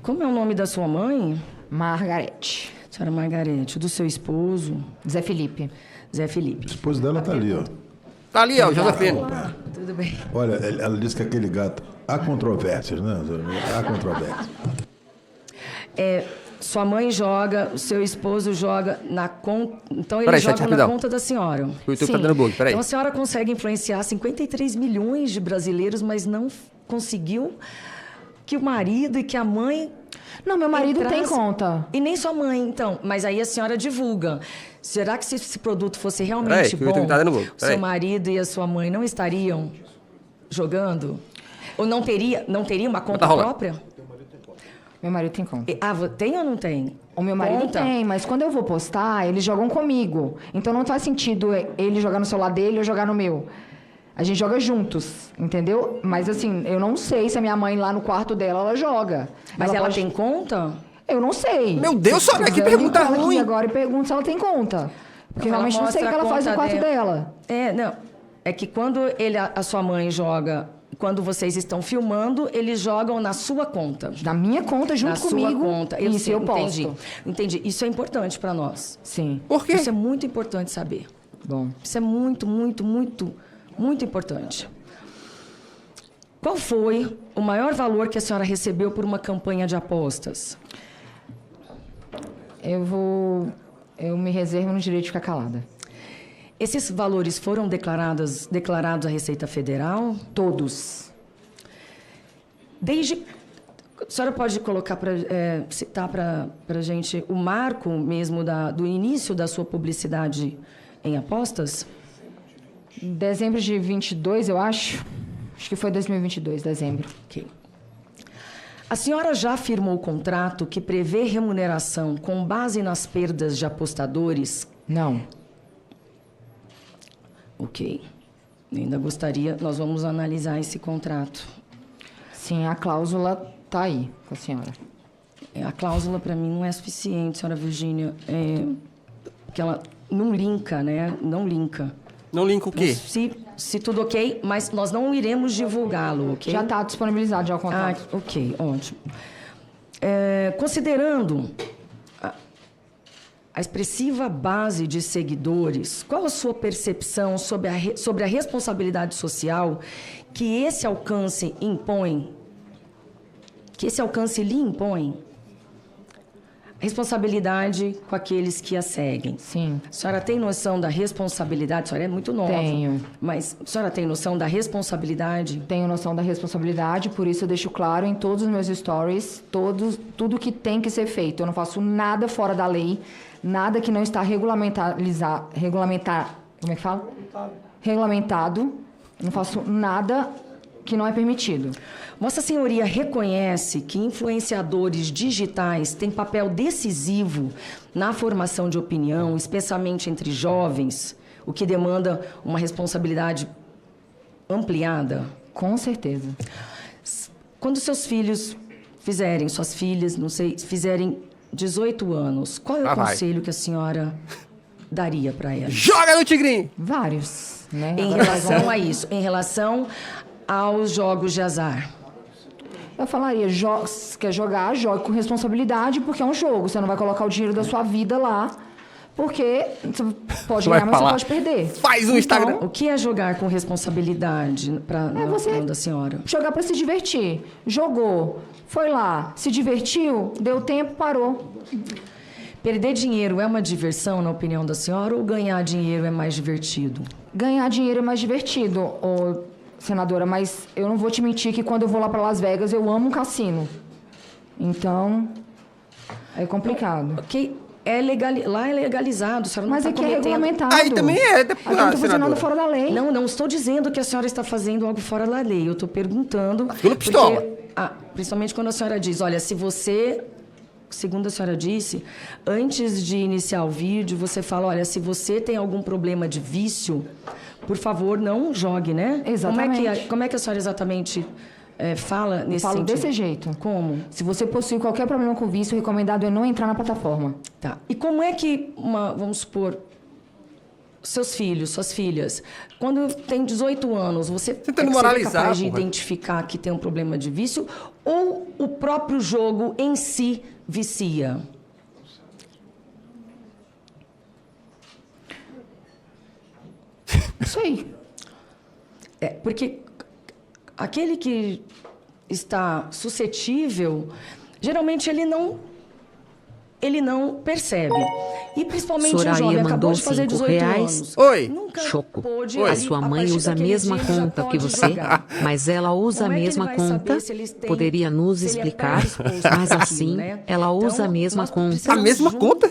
Speaker 5: como é o nome da sua mãe?
Speaker 4: Margarete.
Speaker 5: Senhora Margarete, do seu esposo,
Speaker 4: Zé Felipe.
Speaker 5: Zé Felipe.
Speaker 2: O esposo dela tá ali, ó.
Speaker 1: Tá ali, ó, o Josefino.
Speaker 5: Tudo bem.
Speaker 2: Olha, ela disse que aquele gato... Há controvérsias, né? Há controvérsias.
Speaker 5: Sua mãe joga, o seu esposo joga na conta. Então,
Speaker 1: Peraí,
Speaker 5: eles
Speaker 1: chat,
Speaker 5: jogam na
Speaker 1: rapidão.
Speaker 5: conta da senhora.
Speaker 1: O YouTube tá dando bug, peraí.
Speaker 5: Então, a senhora consegue influenciar 53 milhões de brasileiros, mas não conseguiu que o marido e que a mãe.
Speaker 4: Não, meu marido tem
Speaker 5: entrasse-
Speaker 4: conta.
Speaker 5: E nem sua mãe, então. Mas aí a senhora divulga. Será que se esse produto fosse
Speaker 1: Peraí,
Speaker 5: realmente
Speaker 1: que o
Speaker 5: bom,
Speaker 1: YouTube tá dando bug,
Speaker 5: o
Speaker 1: peraí.
Speaker 5: seu marido e a sua mãe não estariam jogando? Ou não teria uma conta
Speaker 1: Tá rolando.
Speaker 5: própria?
Speaker 4: Meu marido tem conta.
Speaker 5: Tem ou não tem?
Speaker 4: O meu marido tem, mas quando eu vou postar, eles jogam comigo. Então não faz sentido ele jogar no celular dele ou eu jogar no meu. A gente joga juntos, entendeu? Mas assim, eu não sei se a minha mãe lá no quarto dela, ela joga.
Speaker 5: Mas ela tem conta?
Speaker 4: Eu não sei.
Speaker 1: Meu Deus, Sônia, que pergunta ruim.
Speaker 4: Agora e pergunto se ela tem conta. Porque realmente não sei o que ela faz no quarto dela.
Speaker 5: Não. É que quando a sua mãe joga, quando vocês estão filmando, eles jogam na sua conta.
Speaker 4: Na minha conta, junto comigo.
Speaker 5: Na sua conta.
Speaker 4: Isso, eu posto.
Speaker 5: Entendi. Isso é importante para nós.
Speaker 4: Sim.
Speaker 1: Por quê?
Speaker 5: Isso é muito importante saber.
Speaker 4: Bom.
Speaker 5: Isso é muito, muito, muito, muito importante. Qual foi o maior valor que a senhora recebeu por uma campanha de apostas?
Speaker 4: Eu me reservo no direito de ficar calada.
Speaker 5: Esses valores foram declarados à Receita Federal?
Speaker 4: Todos.
Speaker 5: A senhora pode colocar citar para a gente o marco mesmo do início da sua publicidade em apostas?
Speaker 4: Dezembro de 22, eu acho. Acho que foi 2022, dezembro.
Speaker 5: Ok. A senhora já firmou o contrato que prevê remuneração com base nas perdas de apostadores?
Speaker 4: Não.
Speaker 5: Ok. Ainda gostaria... Nós vamos analisar esse contrato.
Speaker 4: Sim, a cláusula está aí com a senhora.
Speaker 5: A cláusula, para mim, não é suficiente, senhora Virgínia. Porque ela não linka, né? Não linka.
Speaker 1: Não linka o quê?
Speaker 5: Se tudo ok, mas nós não iremos divulgá-lo, ok?
Speaker 4: Já está disponibilizado já o contrato.
Speaker 5: Ok, ótimo. Considerando a expressiva base de seguidores, qual a sua percepção sobre a responsabilidade social que esse alcance impõe? Que esse alcance lhe impõe? Responsabilidade com aqueles que a seguem.
Speaker 4: Sim.
Speaker 5: A senhora tem noção da responsabilidade? A senhora é muito nova.
Speaker 4: Tenho.
Speaker 5: Mas a senhora tem noção da responsabilidade?
Speaker 4: Tenho noção da responsabilidade, por isso eu deixo claro em todos os meus stories, tudo que tem que ser feito. Eu não faço nada fora da lei, nada que não está como é que fala? Regulamentado. Eu não faço nada que não é permitido.
Speaker 5: Vossa Senhoria reconhece que influenciadores digitais têm papel decisivo na formação de opinião, especialmente entre jovens, o que demanda uma responsabilidade ampliada?
Speaker 4: Com certeza.
Speaker 5: Quando seus filhos suas filhas, não sei, fizerem 18 anos, qual é o conselho que a senhora daria para elas?
Speaker 1: Joga no Tigrinho!
Speaker 4: Vários, né?
Speaker 5: Em relação a isso, em relação aos jogos de azar.
Speaker 4: Eu falaria, quer jogar, jogue com responsabilidade, porque é um jogo. Você não vai colocar o dinheiro da sua vida lá, porque você pode ganhar, mas você pode perder.
Speaker 1: Faz um Instagram.
Speaker 5: O que é jogar com responsabilidade para
Speaker 4: você
Speaker 5: da senhora?
Speaker 4: Jogar para se divertir. Jogou, foi lá, se divertiu, deu tempo, parou.
Speaker 5: Perder dinheiro é uma diversão, na opinião da senhora, ou ganhar dinheiro é mais divertido?
Speaker 4: Ganhar dinheiro é mais divertido, senadora, mas eu não vou te mentir que quando eu vou lá para Las Vegas, eu amo um cassino. Então, é complicado.
Speaker 5: Ok, lá é legalizado, a senhora não
Speaker 4: mas
Speaker 5: está
Speaker 4: aqui é regulamentado.
Speaker 1: Aí também é,
Speaker 4: aqui não estou fazendo nada fora da lei.
Speaker 5: Não estou dizendo que a senhora está fazendo algo fora da lei. Eu estou perguntando...
Speaker 1: Pela pistola.
Speaker 5: Principalmente quando a senhora diz, olha, se você... Segundo a senhora disse, antes de iniciar o vídeo, você fala, olha, se você tem algum problema de vício, por favor, não jogue, né?
Speaker 4: Exatamente.
Speaker 5: Como é que a senhora exatamente fala nesse
Speaker 4: sentido?
Speaker 5: Desse
Speaker 4: jeito.
Speaker 5: Como?
Speaker 4: Se você possui qualquer problema com vício, o recomendado é não entrar na plataforma.
Speaker 5: Tá. E como é que, vamos supor, seus filhos, suas filhas, quando tem 18 anos, você é capaz de identificar que tem um problema de vício ou o próprio jogo em si vicia?
Speaker 4: Isso aí.
Speaker 5: Porque aquele que está suscetível, geralmente ele não percebe. E principalmente o jovem acabou de fazer 18 anos.
Speaker 1: Oi.
Speaker 7: Choco. A sua mãe usa a mesma conta que você, mas ela usa a mesma conta? Poderia nos explicar? Mas assim, ela usa a mesma conta.
Speaker 1: A mesma conta?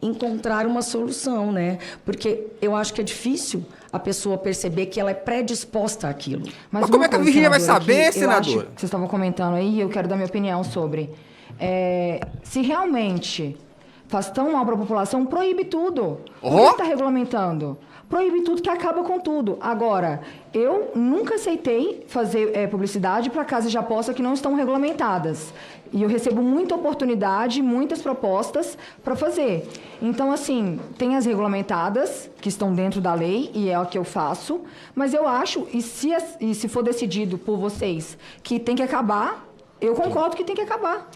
Speaker 5: Encontrar uma solução, né? Porque eu acho que é difícil a pessoa perceber que ela é predisposta àquilo.
Speaker 1: Mas como é que a Virgínia vai saber,
Speaker 4: senadora?
Speaker 1: senadora?
Speaker 4: Vocês estavam comentando aí, eu quero dar minha opinião sobre. Se realmente faz tão mal para a população, proíbe tudo. Por que está regulamentando? Proíbe tudo que acaba com tudo. Agora, eu nunca aceitei fazer publicidade para casas de aposta que não estão regulamentadas. E eu recebo muita oportunidade, muitas propostas para fazer. Então, assim, tem as regulamentadas, que estão dentro da lei, e é o que eu faço. Mas eu acho, e se for decidido por vocês que tem que acabar, eu concordo que tem que acabar.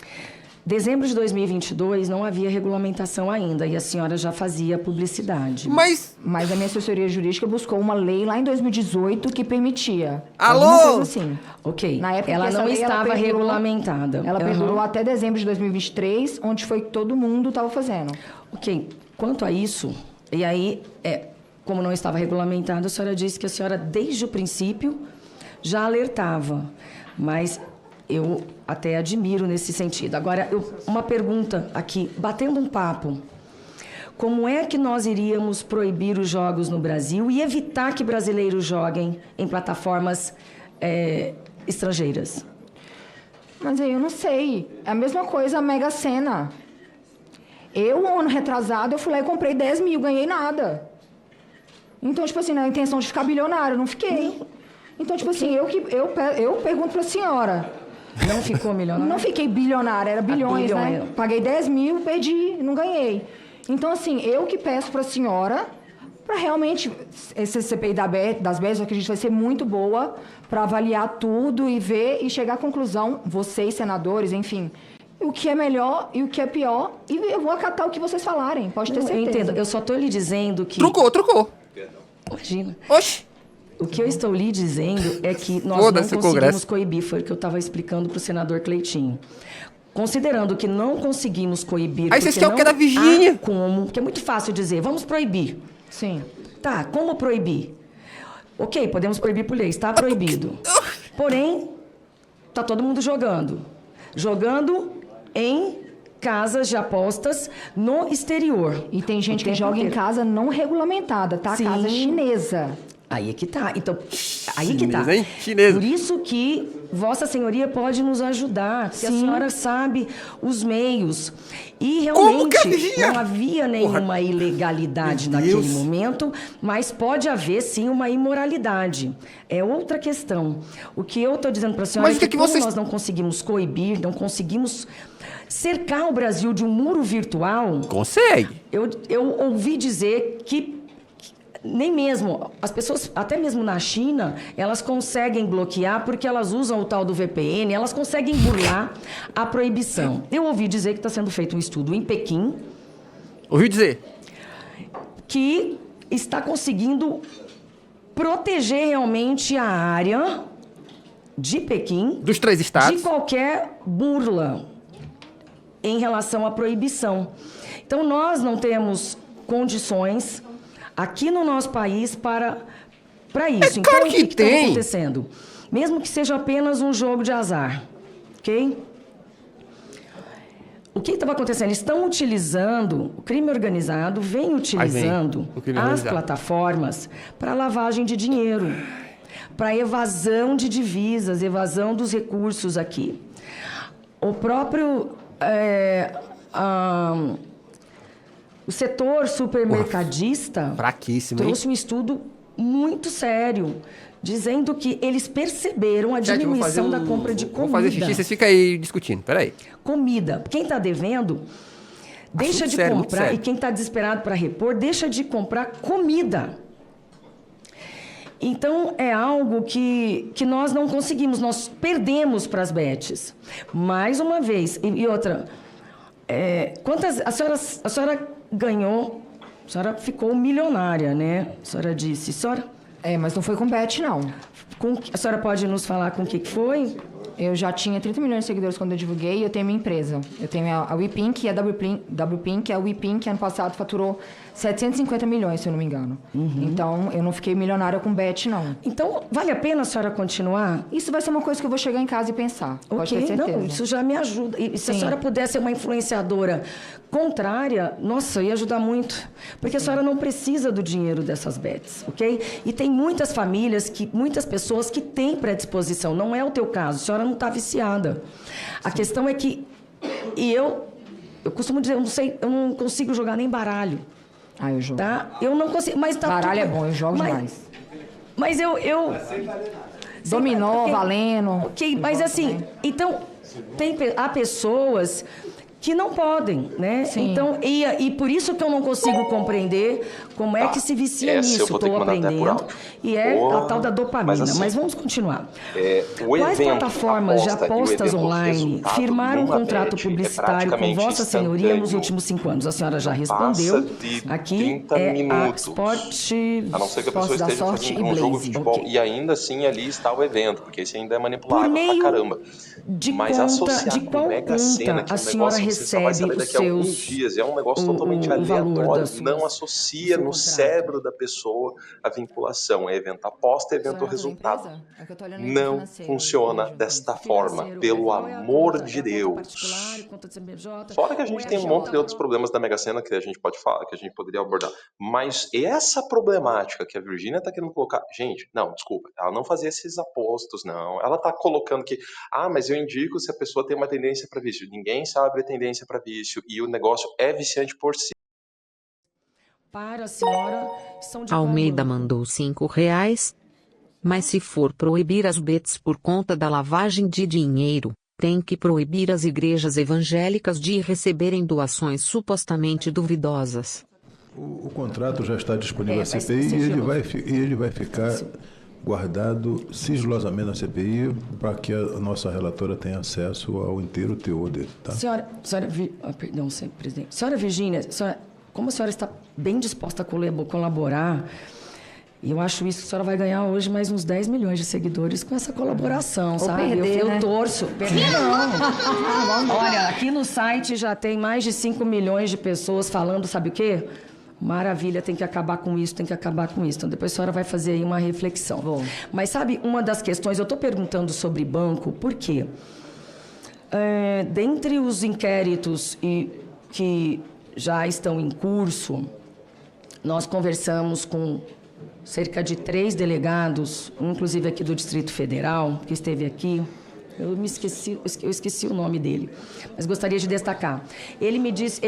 Speaker 5: Dezembro de 2022 não havia regulamentação ainda e a senhora já fazia publicidade.
Speaker 1: Mas
Speaker 4: a minha assessoria jurídica buscou uma lei lá em 2018 que permitia.
Speaker 1: Alô?
Speaker 4: Assim.
Speaker 5: Ok.
Speaker 4: Na época
Speaker 5: ela não estava regulamentada.
Speaker 4: Ela perdurou até dezembro de 2023, onde foi que todo mundo estava fazendo.
Speaker 5: Ok. Quanto a isso, e aí, como não estava regulamentada, a senhora disse que a senhora, desde o princípio, já alertava. Mas eu até admiro nesse sentido. Agora, uma pergunta aqui, batendo um papo. Como é que nós iríamos proibir os jogos no Brasil e evitar que brasileiros joguem em plataformas estrangeiras?
Speaker 4: Mas aí eu não sei. É a mesma coisa a Mega Sena. Ano retrasado, eu fui lá e comprei 10 mil, ganhei nada. Então, tipo assim, na intenção de ficar bilionário, não fiquei. Então, tipo assim, eu pergunto para a senhora...
Speaker 5: Não ficou milionária?
Speaker 4: Não fiquei bilionária, era bilhões, né? Paguei 10 mil, perdi, não ganhei. Então, assim, eu que peço para a senhora, para realmente, esse CPI das bets, eu acredito que vai ser muito boa, para avaliar tudo e ver e chegar à conclusão, vocês, senadores, enfim, o que é melhor e o que é pior, e eu vou acatar o que vocês falarem, pode ter certeza.
Speaker 5: Eu entendo, eu só estou lhe dizendo que...
Speaker 1: Trucou.
Speaker 5: Imagina.
Speaker 1: Oxi.
Speaker 5: O que eu estou lhe dizendo é que nós não conseguimos coibir, foi o que eu estava explicando para o senador Cleitinho. Considerando que não conseguimos coibir...
Speaker 1: Aí vocês querem o que é da Virgínia?
Speaker 5: Como, porque é muito fácil dizer, vamos proibir.
Speaker 4: Sim.
Speaker 5: Tá, como proibir? Ok, podemos proibir por lei, está proibido. Porém, está todo mundo jogando. Jogando em casas de apostas no exterior.
Speaker 4: E tem gente que joga em casa não regulamentada, tá?
Speaker 5: Sim.
Speaker 4: Casa chinesa.
Speaker 5: Aí é que tá. Então, aí que tá.
Speaker 1: Hein? Chinesa.
Speaker 5: Por isso que Vossa Senhoria pode nos ajudar, porque
Speaker 4: Sim.
Speaker 5: a senhora sabe os meios. E realmente não havia nenhuma ilegalidade naquele momento, mas pode haver sim uma imoralidade. É outra questão. O que eu estou dizendo para a senhora é que nós não conseguimos coibir, não conseguimos cercar o Brasil de um muro virtual.
Speaker 1: Consegue.
Speaker 5: Eu ouvi dizer que nem mesmo, as pessoas, até mesmo na China, elas conseguem bloquear porque elas usam o tal do VPN, elas conseguem burlar a proibição. Eu ouvi dizer que está sendo feito um estudo em Pequim.
Speaker 1: Ouviu dizer?
Speaker 5: Que está conseguindo proteger realmente a área de Pequim...
Speaker 1: Dos 3 estados.
Speaker 5: De qualquer burla em relação à proibição. Então, nós não temos condições... aqui no nosso país para isso.
Speaker 1: Então,
Speaker 5: o que está acontecendo? Mesmo que seja apenas um jogo de azar, ok? O que estava acontecendo? Estão utilizando, o crime organizado vem utilizando as plataformas para lavagem de dinheiro, para evasão de divisas, evasão dos recursos aqui. O próprio... o setor supermercadista trouxe um estudo muito sério, dizendo que eles perceberam a diminuição da compra de comida.
Speaker 1: Vou fazer xixi, vocês ficam aí discutindo, peraí.
Speaker 5: Comida. Quem está devendo, deixa de comprar, e quem está desesperado para repor, deixa de comprar comida. Então, é algo que nós não conseguimos, nós perdemos para as bets. Mais uma vez, e outra... quantas a senhora ganhou, a senhora ficou milionária, né? A senhora disse, senhora...
Speaker 4: mas não foi com bet, não.
Speaker 5: A senhora pode nos falar com o que foi?
Speaker 4: eu já tinha 30 milhões de seguidores quando eu divulguei e eu tenho minha empresa. Eu tenho a WePink e a WPink. A WePink, ano passado, faturou 750 milhões, se eu não me engano. Então, eu não fiquei milionária com bet, não.
Speaker 5: Então, vale a pena a senhora continuar?
Speaker 4: Isso vai ser uma coisa que eu vou chegar em casa e pensar. Pode ter certeza.
Speaker 5: Não, isso já me ajuda. E se a senhora puder ser uma influenciadora contrária, nossa, ia ajudar muito. Porque a senhora não precisa do dinheiro dessas bets, ok? E tem muitas famílias, muitas pessoas que têm predisposição. Não é o teu caso, a senhora não está viciada. A questão é que... E eu costumo dizer, eu não consigo jogar nem baralho.
Speaker 4: Ah, eu jogo.
Speaker 5: Tá? Eu não consigo, mas tá
Speaker 4: baralho
Speaker 5: tudo...
Speaker 4: é bom, eu jogo demais.
Speaker 5: Mas eu...
Speaker 4: Dominó, valendo.
Speaker 5: Ok, mas assim, então, há pessoas que não podem, né?
Speaker 4: Sim.
Speaker 5: Então, e por isso que eu não consigo compreender como é que se vicia nisso. Estou aprendendo. E é a tal da dopamina. Mas vamos continuar. Quais plataformas de apostas online firmaram um contrato publicitário com Vossa Senhoria nos últimos 5 anos? A senhora já respondeu. Aqui é a Sport,
Speaker 9: a não ser que a pessoa esteja fazendo um jogo de futebol. Okay. E ainda assim ali está o evento, porque esse ainda é manipulável pra caramba.
Speaker 5: Mas associado com Mega Sena, que a senhora recebe os seus
Speaker 9: dias, é um negócio totalmente aleatório, não associa no cérebro da pessoa a vinculação, é evento aposta, evento resultado. Não funciona desta forma, pelo amor de Deus. Fora que a gente tem um monte de outros problemas da Mega Sena que a gente pode falar, que a gente poderia abordar, mas essa problemática que a Virgínia está querendo colocar, gente, não, desculpa, ela não fazia esses apostos, não, ela está colocando que, mas eu indico se a pessoa tem uma tendência para vício. Ninguém sabe a tendência para vício e o negócio é viciante por si.
Speaker 5: Para a senhora,
Speaker 7: Almeida mandou R$5. Mas se for proibir as bets por conta da lavagem de dinheiro, tem que proibir as igrejas evangélicas de receberem doações supostamente duvidosas.
Speaker 2: O contrato já está disponível à CPI e ele vai ficar guardado sigilosamente na CPI para que a nossa relatora tenha acesso ao inteiro teor dele. Tá?
Speaker 5: Presidente. Senhora Virgínia, como a senhora está bem disposta a colaborar, eu acho isso que a senhora vai ganhar hoje mais uns 10 milhões de seguidores com essa colaboração, sabe? Eu torço. Perder não. Olha, aqui no site já tem mais de 5 milhões de pessoas falando, sabe o quê? Maravilha, tem que acabar com isso, tem que acabar com isso. Então, depois a senhora vai fazer aí uma reflexão. Bom. Mas, sabe, uma das questões, eu estou perguntando sobre banco, por quê? Dentre os inquéritos que já estão em curso, nós conversamos com cerca de 3 delegados, inclusive aqui do Distrito Federal, que esteve aqui. Eu esqueci o nome dele, mas gostaria de destacar. Ele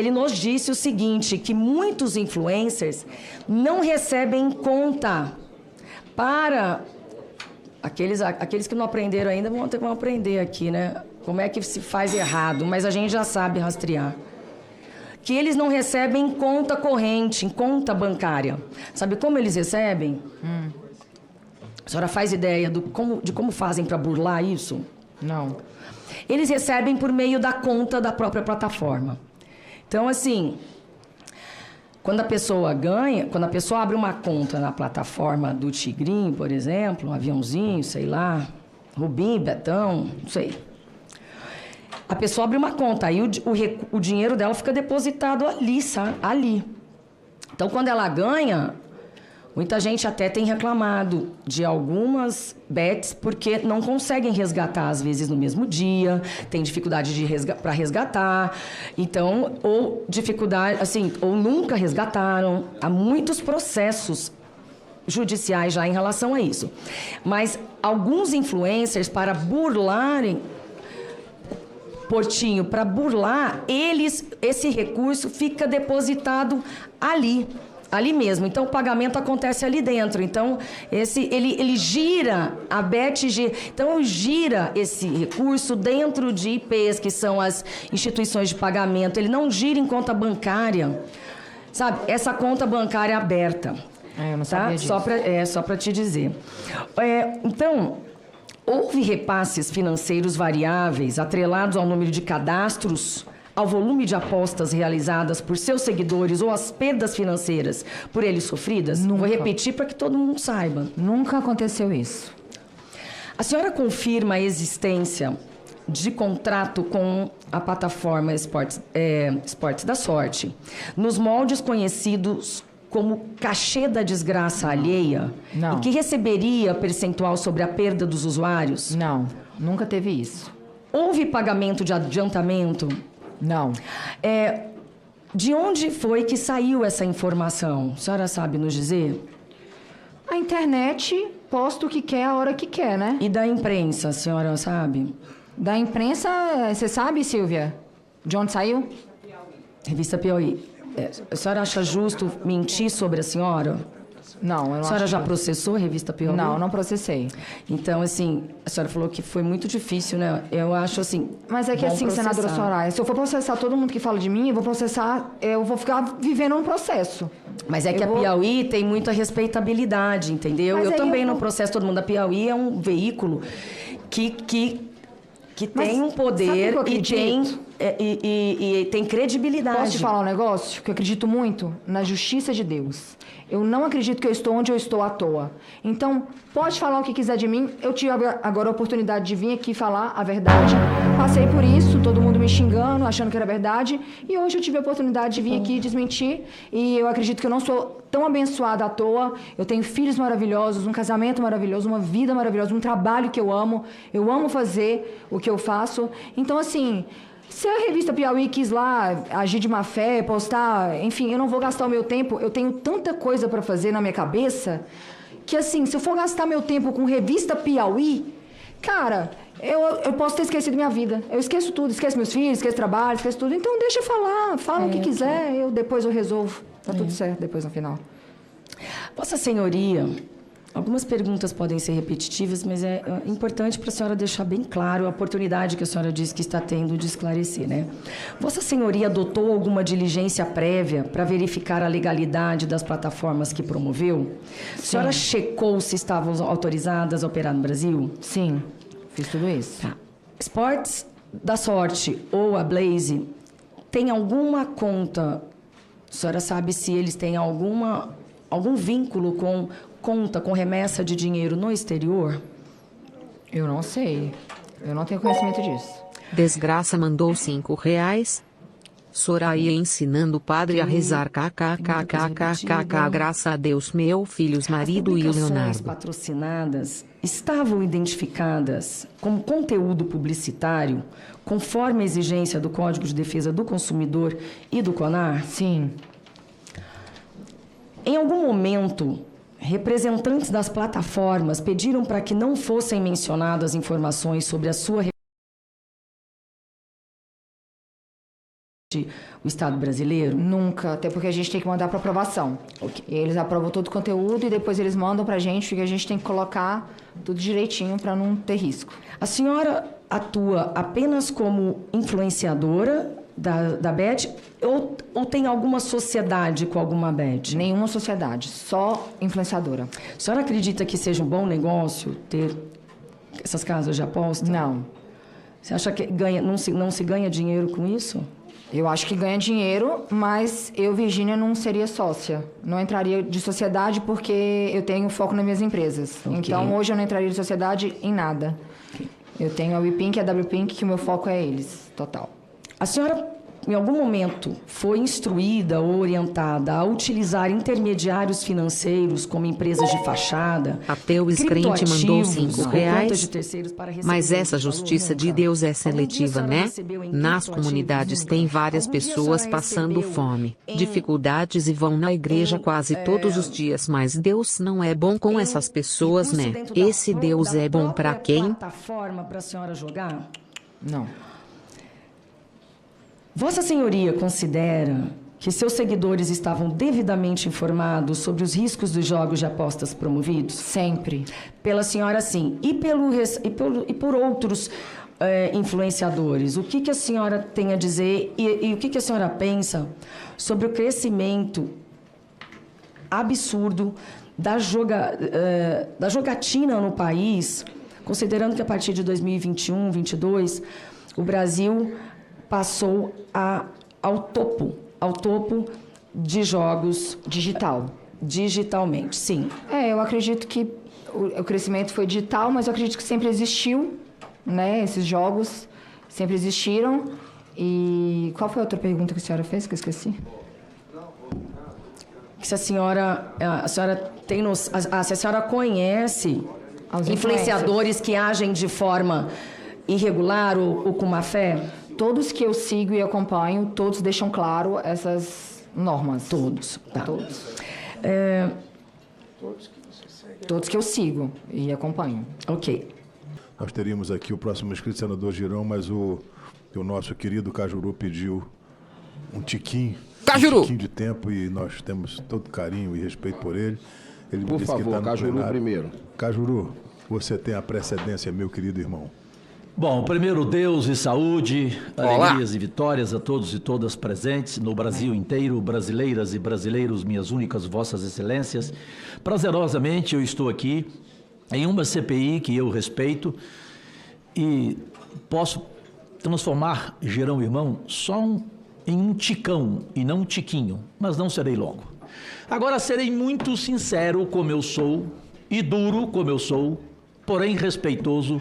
Speaker 5: nos disse o seguinte, que muitos influencers não recebem conta para... Aqueles que não aprenderam ainda vão aprender aqui, né? Como é que se faz errado, mas a gente já sabe rastrear. Que eles não recebem conta corrente, conta bancária. Sabe como eles recebem? A senhora faz ideia de como fazem para burlar isso?
Speaker 4: Não.
Speaker 5: Eles recebem por meio da conta da própria plataforma. Então, assim, quando a pessoa abre uma conta na plataforma do Tigrinho, por exemplo, um aviãozinho, sei lá, Rubim, Betão, não sei. A pessoa abre uma conta, aí o dinheiro dela fica depositado ali, sabe? Ali. Então, quando ela ganha... Muita gente até tem reclamado de algumas bets porque não conseguem resgatar, às vezes, no mesmo dia, tem dificuldade para resgatar, então, ou dificuldade, assim, ou nunca resgataram. Há muitos processos judiciais já em relação a isso. Mas alguns influencers, para burlarem, Portinho, para burlar, esse recurso fica depositado ali mesmo. Então, o pagamento acontece ali dentro. Então, ele gira, a BET gira. Então, gira esse recurso dentro de IPs, que são as instituições de pagamento. Ele não gira em conta bancária. Sabe? Essa conta bancária é aberta.
Speaker 4: Eu não sabia disso.
Speaker 5: Só para te dizer. Então, houve repasses financeiros variáveis atrelados ao número de cadastros, ao volume de apostas realizadas por seus seguidores ou às perdas financeiras por eles sofridas? Nunca. Vou repetir para que todo mundo saiba.
Speaker 4: Nunca aconteceu isso.
Speaker 5: A senhora confirma a existência de contrato com a plataforma Esportes da Sorte, nos moldes conhecidos como cachê da desgraça alheia?
Speaker 4: Não.
Speaker 5: E que receberia percentual sobre a perda dos usuários?
Speaker 4: Não, nunca teve isso.
Speaker 5: Houve pagamento de adiantamento?
Speaker 4: Não.
Speaker 5: De onde foi que saiu essa informação? A senhora sabe nos dizer?
Speaker 4: A internet posta o que quer a hora que quer, né?
Speaker 5: E da imprensa, a senhora sabe?
Speaker 4: Da imprensa, você sabe, Silvia? De onde saiu?
Speaker 5: Revista Piauí. A senhora acha justo mentir sobre a senhora?
Speaker 4: Não, eu não.
Speaker 5: A senhora já processou a Revista Piauí?
Speaker 4: Não, não processei.
Speaker 5: Então, assim, a senhora falou que foi muito difícil, né? Eu acho assim.
Speaker 4: Mas é que assim, senadora Soraya, se eu for processar todo mundo que fala de mim, eu vou ficar vivendo um processo.
Speaker 5: Mas é que a Piauí tem muita respeitabilidade, entendeu? Eu também não processo todo mundo. A Piauí é um veículo que tem um poder e tem credibilidade.
Speaker 4: Posso te falar um negócio? Que eu acredito muito na justiça de Deus. Eu não acredito que eu estou onde eu estou à toa. Então, pode falar o que quiser de mim. Eu tive agora a oportunidade de vir aqui falar a verdade. Passei por isso, todo mundo me xingando, achando que era verdade. E hoje eu tive a oportunidade de vir aqui desmentir. E eu acredito que eu não sou tão abençoada à toa. Eu tenho filhos maravilhosos, um casamento maravilhoso, uma vida maravilhosa, um trabalho que eu amo. Eu amo fazer o que eu faço. Então, assim, se a revista Piauí quis lá agir de má fé, postar, enfim, eu não vou gastar o meu tempo. Eu tenho tanta coisa para fazer na minha cabeça que, assim, se eu for gastar meu tempo com revista Piauí, cara, eu posso ter esquecido minha vida. Eu esqueço tudo, esqueço meus filhos, esqueço trabalho, esqueço tudo. Então deixa eu falar, fala o que quiser, depois eu resolvo. Tá tudo certo depois no final.
Speaker 5: Vossa Senhoria, algumas perguntas podem ser repetitivas, mas é importante para a senhora deixar bem claro a oportunidade que a senhora diz que está tendo de esclarecer, né? Vossa Senhoria adotou alguma diligência prévia para verificar a legalidade das plataformas que promoveu? A senhora checou se estavam autorizadas a operar no Brasil?
Speaker 4: Sim, fiz tudo isso.
Speaker 5: Tá. Esportes da Sorte ou a Blaze tem alguma conta? A senhora sabe se eles têm algum vínculo com conta, com remessa de dinheiro no exterior?
Speaker 4: Eu não sei. Eu não tenho conhecimento disso.
Speaker 7: Desgraça mandou R$5. Soraya ensinando o padre a rezar kkkkkk, graças a Deus, meu filhos, marido e o Leonardo.
Speaker 5: As patrocinadas estavam identificadas como conteúdo publicitário, conforme a exigência do Código de Defesa do Consumidor e do CONAR?
Speaker 4: Sim.
Speaker 5: Em algum momento, representantes das plataformas pediram para que não fossem mencionadas informações sobre a sua o Estado brasileiro?
Speaker 4: Nunca, até porque a gente tem que mandar para aprovação. Okay. E eles aprovam todo o conteúdo e depois eles mandam para a gente, porque a gente tem que colocar tudo direitinho para não ter risco.
Speaker 5: A senhora atua apenas como influenciadora da BED ou tem alguma sociedade com alguma BED?
Speaker 4: Nenhuma sociedade, só influenciadora.
Speaker 5: A senhora acredita que seja um bom negócio ter essas casas de aposta?
Speaker 4: Não.
Speaker 5: Você acha que não se ganha dinheiro com isso?
Speaker 4: Eu acho que ganha dinheiro, mas eu, Virgínia, não seria sócia. Não entraria de sociedade porque eu tenho foco nas minhas empresas. Okay. Então, hoje eu não entraria de sociedade em nada. Okay. Eu tenho a WePink e a WPink, que o meu foco é eles, total.
Speaker 5: A senhora, em algum momento, foi instruída ou orientada a utilizar intermediários financeiros como empresas de fachada?
Speaker 7: Ateu escrente mandou R$5, mas essa justiça de Deus é seletiva, né? Nas comunidades tem várias pessoas passando fome, dificuldades e vão na igreja quase todos os dias, mas Deus não é bom com essas pessoas, né? Esse Deus é bom para quem?
Speaker 5: Plataforma para a senhora jogar?
Speaker 4: Não.
Speaker 5: Vossa Senhoria considera que seus seguidores estavam devidamente informados sobre os riscos dos jogos de apostas promovidos?
Speaker 4: Sempre.
Speaker 5: Pela senhora, sim. E por outros influenciadores? O que a senhora tem a dizer e o que a senhora pensa sobre o crescimento absurdo da jogatina no país, considerando que a partir de 2021, 2022, o Brasil passou ao topo de jogos
Speaker 4: digitalmente,
Speaker 5: sim.
Speaker 4: Eu acredito que o crescimento foi digital, mas eu acredito que sempre existiu, né? Esses jogos sempre existiram. E qual foi a outra pergunta que a senhora fez, que eu esqueci?
Speaker 5: Se a senhora tem se a senhora conhece influenciadores que agem de forma irregular ou com má fé?
Speaker 4: Todos que eu sigo e acompanho, todos deixam claro essas normas.
Speaker 5: Todos, tá.
Speaker 4: Todos. Todos que eu sigo e acompanho.
Speaker 5: Ok.
Speaker 2: Nós teríamos aqui o próximo inscrito, senador Girão, mas o nosso querido Cajuru pediu um tiquinho de tempo e nós temos todo carinho e respeito por ele. Ele
Speaker 10: por
Speaker 2: disse
Speaker 10: favor,
Speaker 2: que está no
Speaker 10: Cajuru
Speaker 2: plenário.
Speaker 10: primeiro.
Speaker 2: Cajuru, você tem a precedência, meu querido irmão.
Speaker 11: Bom, primeiro Deus e saúde, alegrias e vitórias a todos e todas presentes no Brasil inteiro, brasileiras e brasileiros, minhas únicas vossas excelências. Prazerosamente eu estou aqui em uma CPI que eu respeito e posso transformar Girão Irmão só em um ticão e não um tiquinho, mas não serei longo. Agora serei muito sincero como eu sou e duro como eu sou, porém respeitoso,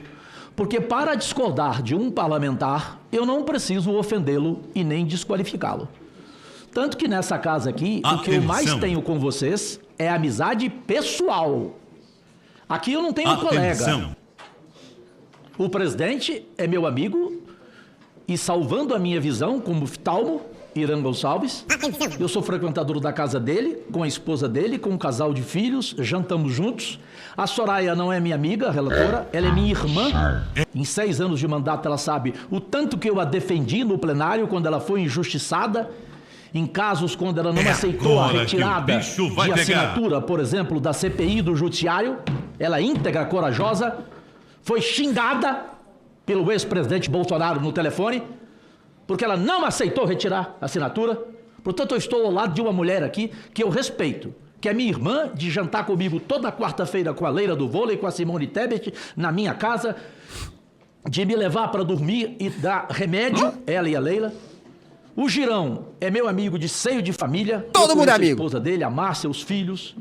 Speaker 11: porque para discordar de um parlamentar, eu não preciso ofendê-lo e nem desqualificá-lo. Tanto que nessa casa aqui, o que eu mais tenho com vocês é amizade pessoal. Aqui eu não tenho colega. O presidente é meu amigo e, salvando a minha visão como oftalmo, Irã Gonçalves, eu sou frequentador da casa dele, com a esposa dele, com um casal de filhos, jantamos juntos. A Soraya não é minha amiga, a relatora, ela é minha irmã. Em 6 anos de mandato, ela sabe o tanto que eu a defendi no plenário quando ela foi injustiçada, em casos quando ela não aceitou a retirada de assinatura, por exemplo, da CPI do Judiciário, ela íntegra, corajosa, foi xingada pelo ex-presidente Bolsonaro no telefone, porque ela não aceitou retirar a assinatura. Portanto, eu estou ao lado de uma mulher aqui que eu respeito, que é minha irmã, de jantar comigo toda quarta-feira com a Leila do vôlei, com a Simone Tebet, na minha casa, de me levar para dormir e dar remédio, ela e a Leila. O Girão é meu amigo de seio de família.
Speaker 1: Todo mundo é amigo.
Speaker 11: A esposa dele, a Márcia, os filhos.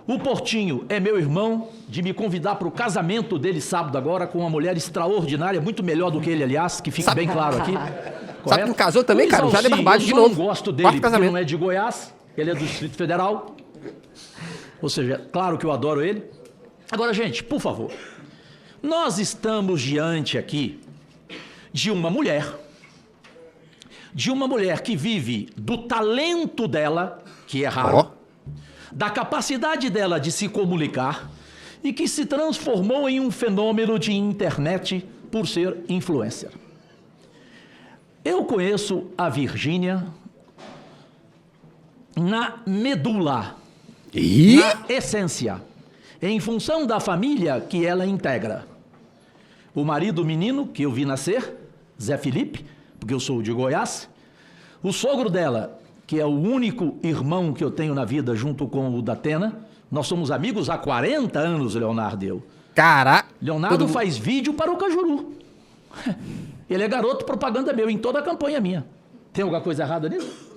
Speaker 11: O Portinho é meu irmão, de me convidar para o casamento dele sábado agora, com uma mulher extraordinária, muito melhor do que ele, aliás, que fica bem claro aqui.
Speaker 1: Sabe que não casou também, cara? Já deu barbagem de novo.
Speaker 11: Eu não gosto dele, porque não é de Goiás, ele é do Distrito Federal. Ou seja, claro que eu adoro ele. Agora, gente, por favor, nós estamos diante aqui de uma mulher que vive do talento dela, que é raro, da capacidade dela de se comunicar e que se transformou em um fenômeno de internet por ser influencer. Eu conheço a Virgínia na medula, na essência, em função da família que ela integra. O marido menino que eu vi nascer, Zé Felipe, porque eu sou de Goiás, o sogro dela, que é o único irmão que eu tenho na vida junto com o Datena. Nós somos amigos há 40 anos, Leonardo e eu.
Speaker 1: Caraca!
Speaker 11: Leonardo faz vídeo para o Cajuru. Ele é garoto propaganda meu em toda a campanha minha. Tem alguma coisa errada nisso?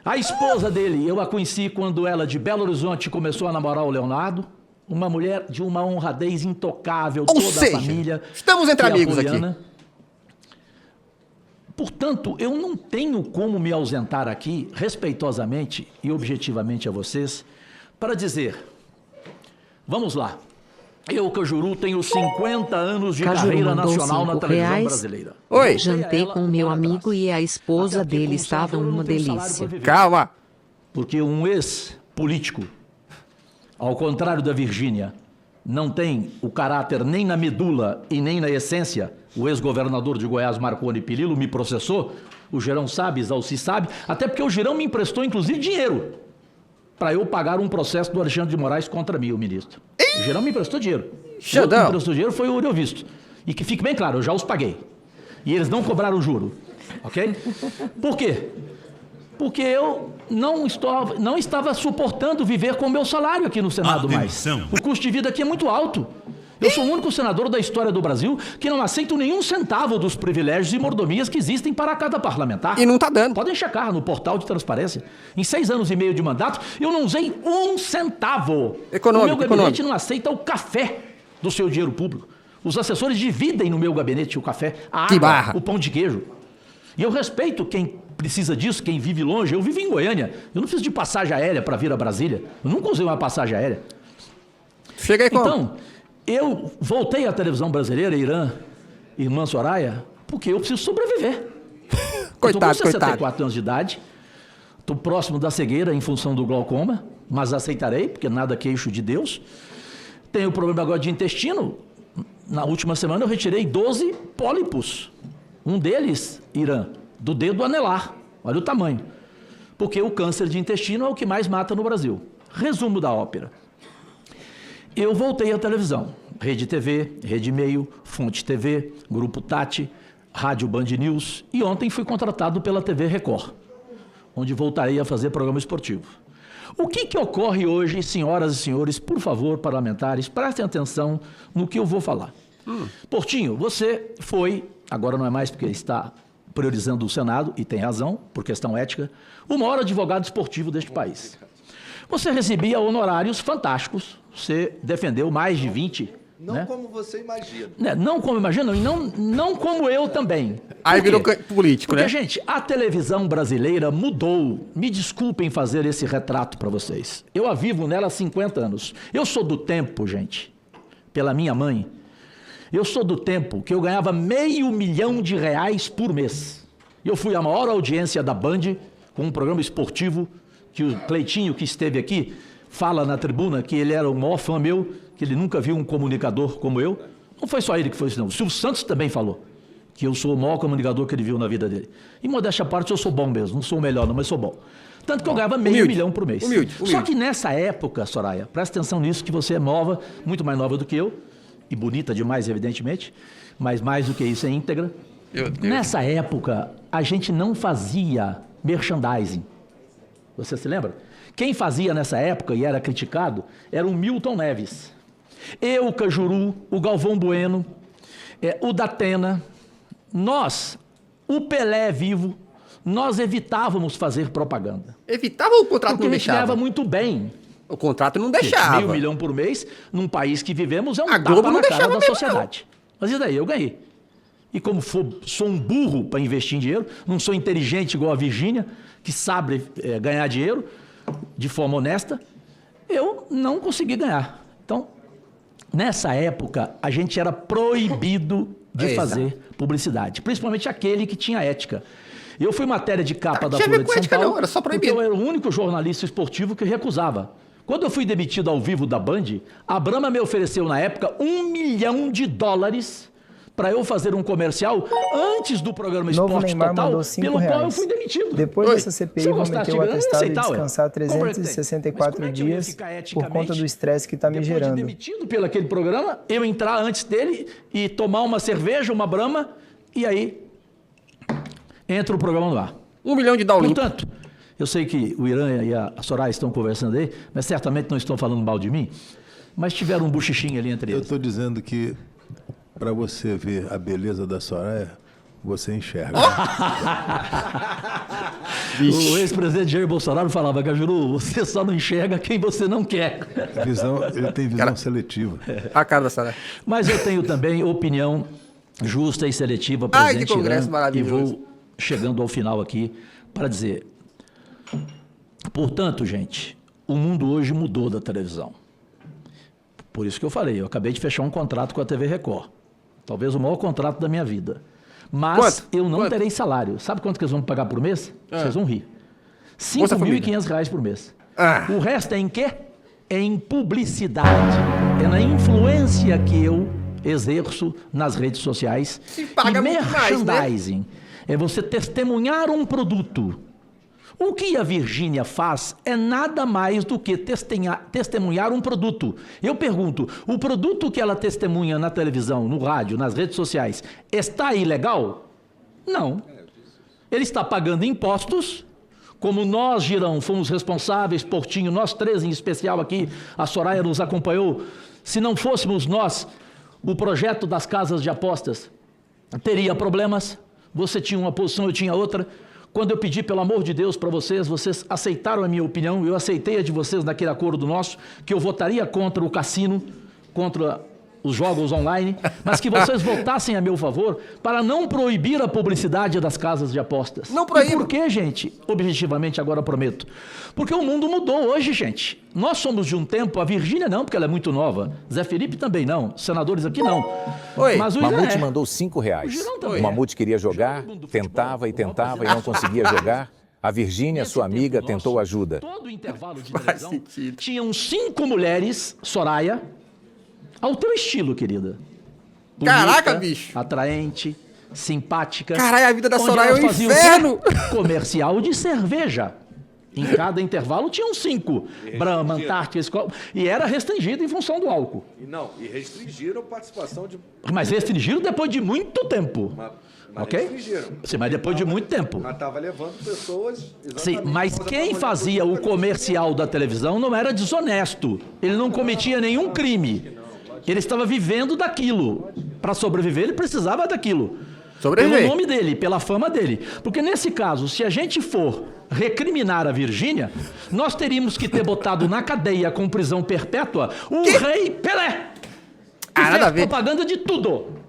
Speaker 11: A esposa dele, eu a conheci quando ela, de Belo Horizonte, começou a namorar o Leonardo. Uma mulher de uma honradez intocável, toda a família.
Speaker 1: Estamos entre amigos aqui.
Speaker 11: Portanto, eu não tenho como me ausentar aqui, respeitosamente e objetivamente a vocês, para dizer, vamos lá, eu, Cajuru, tenho 50 anos de carreira nacional na televisão brasileira.
Speaker 7: Oi. Jantei com o meu amigo e a esposa dele estavam uma delícia.
Speaker 1: Calma.
Speaker 11: Porque um ex-político, ao contrário da Virgínia, não tem o caráter nem na medula e nem na essência. O ex-governador de Goiás, Marconi Perillo, me processou. O Girão sabe, Zalci sabe. Até porque o Girão me emprestou, inclusive, dinheiro para eu pagar um processo do Alexandre de Moraes contra mim, o ministro. O Girão me emprestou dinheiro. O outro que me emprestou dinheiro foi o Eurovisto. E que fique bem claro, eu já os paguei. E eles não cobraram juro. Ok? Por quê? Porque eu não estava suportando viver com o meu salário aqui no Senado mais. O custo de vida aqui é muito alto. Eu sou o único senador da história do Brasil que não aceito nenhum centavo dos privilégios e mordomias que existem para cada parlamentar.
Speaker 1: E não tá dando.
Speaker 11: Podem checar no portal de transparência. Em 6 anos e meio de mandato, eu não usei um centavo. O meu gabinete não aceita o café do seu dinheiro público. Os assessores dividem no meu gabinete o café, a água, o pão de queijo. E eu respeito quem precisa disso, quem vive longe. Eu vivo em Goiânia. Eu não preciso de passagem aérea para vir a Brasília. Eu nunca usei uma passagem aérea.
Speaker 1: Chega aí,
Speaker 11: então, eu voltei à televisão brasileira, irmã Soraya, porque eu preciso sobreviver.
Speaker 1: Coitado,
Speaker 11: eu tô com 64 anos de idade. Estou próximo da cegueira em função do glaucoma, mas aceitarei, porque nada queixo de Deus. Tenho problema agora de intestino. Na última semana eu retirei 12 pólipos. Um deles, Irã, do dedo anelar. Olha o tamanho. Porque o câncer de intestino é o que mais mata no Brasil. Resumo da ópera. Eu voltei à televisão. Rede TV, Rede Meio, Fonte TV, Grupo Tati, Rádio Band News. E ontem fui contratado pela TV Record, onde voltarei a fazer programa esportivo. O que ocorre hoje, senhoras e senhores, por favor, parlamentares, prestem atenção no que eu vou falar. Portinho, você foi, agora não é mais porque está priorizando o Senado, e tem razão, por questão ética, o maior advogado esportivo deste país. Você recebia honorários fantásticos, você defendeu mais de 20...
Speaker 10: Não como você imagina.
Speaker 11: Não como imagina, e não como eu também.
Speaker 1: Aí virou político,
Speaker 11: Porque, gente, a televisão brasileira mudou. Me desculpem fazer esse retrato para vocês. Eu a vivo nela há 50 anos. Eu sou do tempo, gente, pela minha mãe, eu sou do tempo que eu ganhava R$500 mil por mês. Eu fui a maior audiência da Band com um programa esportivo que o Cleitinho, que esteve aqui, fala na tribuna que ele era o maior fã meu, que ele nunca viu um comunicador como eu. Não foi só ele que foi isso, não. O Silvio Santos também falou que eu sou o maior comunicador que ele viu na vida dele. E, modéstia à parte, eu sou bom mesmo. Não sou o melhor, não, mas sou bom. Tanto que eu ganhava R$500 mil por mês.
Speaker 1: Humilde.
Speaker 11: Só que nessa época, Soraya, presta atenção nisso, que você é nova, muito mais nova do que eu, e bonita demais, evidentemente, mas mais do que isso é íntegra. Nessa época, a gente não fazia merchandising. Você se lembra? Quem fazia nessa época e era criticado era o Milton Neves. Eu, o Cajuru, o Galvão Bueno, o Datena, nós, o Pelé vivo, nós evitávamos fazer propaganda.
Speaker 1: Evitava ou o contrato
Speaker 11: porque
Speaker 1: não deixava?
Speaker 11: Porque a gente ganhava muito bem.
Speaker 1: O contrato não deixava.
Speaker 11: R$500 mil por mês, num país que vivemos, é um
Speaker 1: a Globo
Speaker 11: tapa
Speaker 1: não
Speaker 11: na cara da
Speaker 1: mesmo,
Speaker 11: sociedade. Não. Mas e daí? Eu ganhei. E como sou um burro para investir em dinheiro, não sou inteligente igual a Virgínia, que sabe ganhar dinheiro de forma honesta, eu não consegui ganhar. Então, nessa época, a gente era proibido de fazer publicidade, principalmente aquele que tinha ética. Eu fui matéria de capa da Folha de São Paulo,
Speaker 1: não, era só proibido.
Speaker 11: Porque eu era o único jornalista esportivo que recusava. Quando eu fui demitido ao vivo da Band, a Brahma me ofereceu na época $1 milhão para eu fazer um comercial antes do programa Esporte Total, pelo qual eu fui demitido.
Speaker 12: Depois dessa CPI, vou meter o atestado e descansar 364 dias por conta do estresse que está me gerando.
Speaker 11: Depois de demitido pelo aquele programa, eu entrar antes dele e tomar uma cerveja, uma Brahma, e aí entra o programa no ar.
Speaker 1: $1 milhão de downloads.
Speaker 11: Portanto, eu sei que o Irã e a Soraya estão conversando aí, mas certamente não estão falando mal de mim, mas tiveram um buchichinho ali entre eles.
Speaker 2: Eu estou dizendo que para você ver a beleza da Soraya, você enxerga.
Speaker 11: O ex-presidente Jair Bolsonaro falava, Cajuru, você só não enxerga quem você não quer.
Speaker 2: Ele tem visão seletiva.
Speaker 1: A cara da Soraya.
Speaker 11: Mas eu tenho também opinião justa e seletiva, presidente
Speaker 1: que congresso maravilhoso.
Speaker 11: E vou chegando ao final aqui para dizer, portanto, gente, o mundo hoje mudou da televisão. Por isso que eu falei, eu acabei de fechar um contrato com a TV Record. Talvez o maior contrato da minha vida. Mas eu não terei salário. Sabe quanto que eles vão pagar por mês? Vocês vão rir. R$5.500 por mês. O resto é em quê? É em publicidade. É na influência que eu exerço nas redes sociais.
Speaker 1: Se paga
Speaker 11: e
Speaker 1: muito
Speaker 11: merchandising
Speaker 1: mais, né?
Speaker 11: É você testemunhar um produto. O que a Virgínia faz é nada mais do que testemunhar um produto. Eu pergunto, o produto que ela testemunha na televisão, no rádio, nas redes sociais, está ilegal? Não. Ele está pagando impostos, como nós, Girão, fomos responsáveis, Portinho, nós três em especial aqui, a Soraya nos acompanhou. Se não fôssemos nós, o projeto das casas de apostas teria problemas, você tinha uma posição, eu tinha outra. Quando eu pedi, pelo amor de Deus, para vocês, vocês aceitaram a minha opinião, eu aceitei a de vocês naquele acordo nosso, que eu votaria contra o cassino, contra os jogos online, mas que vocês votassem a meu favor para não proibir a publicidade das casas de apostas.
Speaker 1: Não proíbe.
Speaker 11: E por quê, gente? Objetivamente, agora prometo. Porque o mundo mudou hoje, gente. Nós somos de um tempo, a Virgínia não, porque ela é muito nova. Zé Felipe também não. Senadores aqui não.
Speaker 13: Oi.
Speaker 11: Mas o
Speaker 13: Mamute mandou R$5. O Mamute queria jogar, tentava e não conseguia jogar. A Virgínia, sua amiga, tentou ajuda.
Speaker 11: Todo intervalo de televisão tinham 5 mulheres, Soraya, ao teu estilo, querida. Bonita,
Speaker 1: caraca, bicho.
Speaker 11: Atraente, simpática.
Speaker 1: Caralho, a vida da Soraya é um inferno.
Speaker 11: Comercial de cerveja. Em cada intervalo tinham 5. Brahma, Antártica, Skol. E era restringido em função do álcool.
Speaker 10: E restringiram a participação de...
Speaker 11: Mas restringiram depois de muito tempo. Ok?
Speaker 10: Restringiram.
Speaker 11: Sim, mas depois de muito tempo.
Speaker 10: Mas estava levando pessoas...
Speaker 11: Sim, mas quem fazia o comercial da televisão não era desonesto. Ele não cometia nenhum crime. Ele estava vivendo daquilo. Para sobreviver, ele precisava daquilo.
Speaker 1: Sobreviver.
Speaker 11: Pelo nome dele, pela fama dele. Porque nesse caso, se a gente for recriminar a Virgínia, nós teríamos que ter botado na cadeia com prisão perpétua o rei Pelé. Que fez propaganda de tudo.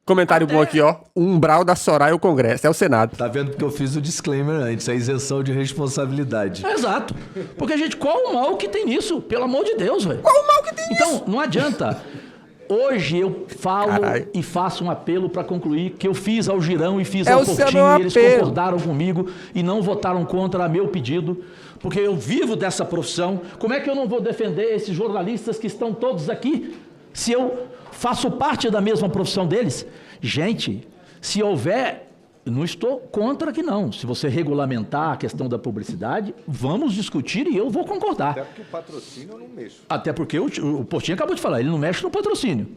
Speaker 1: Comentário bom aqui, ó. O umbral da Soraya é o Congresso, é o Senado.
Speaker 14: Tá vendo porque eu fiz o disclaimer antes, a isenção de responsabilidade.
Speaker 11: Exato. Porque, gente, qual o mal que tem nisso? Pelo amor de Deus, velho.
Speaker 1: Qual o mal que tem nisso?
Speaker 11: Então, não adianta. Hoje eu falo e faço um apelo para concluir que eu fiz ao Girão e fiz ao Portinho e eles concordaram comigo e não votaram contra meu pedido, porque eu vivo dessa profissão. Como é que eu não vou defender esses jornalistas que estão todos aqui se eu faço parte da mesma profissão deles? Gente, se houver... Não estou contra que não. Se você regulamentar a questão da publicidade, vamos discutir e eu vou concordar.
Speaker 10: Até porque o patrocínio eu não mexo.
Speaker 11: Até porque o Portinho acabou de falar, ele não mexe no patrocínio.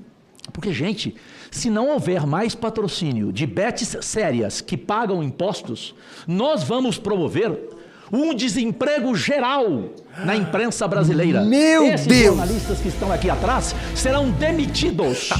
Speaker 11: Porque, gente, se não houver mais patrocínio de bets sérias que pagam impostos, nós vamos promover um desemprego geral na imprensa brasileira.
Speaker 1: Esses
Speaker 11: jornalistas que estão aqui atrás serão demitidos.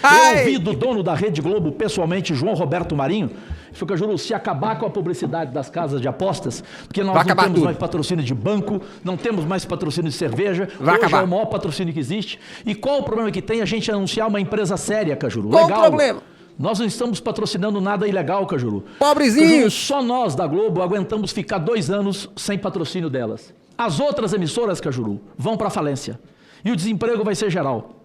Speaker 11: Eu ouvi do dono da Rede Globo, pessoalmente, João Roberto Marinho, que eu juro, se acabar com a publicidade das casas de apostas, porque nós não temos mais patrocínio de banco, não temos mais patrocínio de cerveja, hoje é o maior patrocínio que existe. E qual o problema que tem a gente anunciar uma empresa séria, Cajuru?
Speaker 1: Qual o problema?
Speaker 11: Nós não estamos patrocinando nada ilegal, Cajuru.
Speaker 1: Pobrezinhos!
Speaker 11: Cajuru, só nós da Globo aguentamos ficar 2 anos sem patrocínio delas. As outras emissoras, Cajuru, vão para falência. E o desemprego vai ser geral.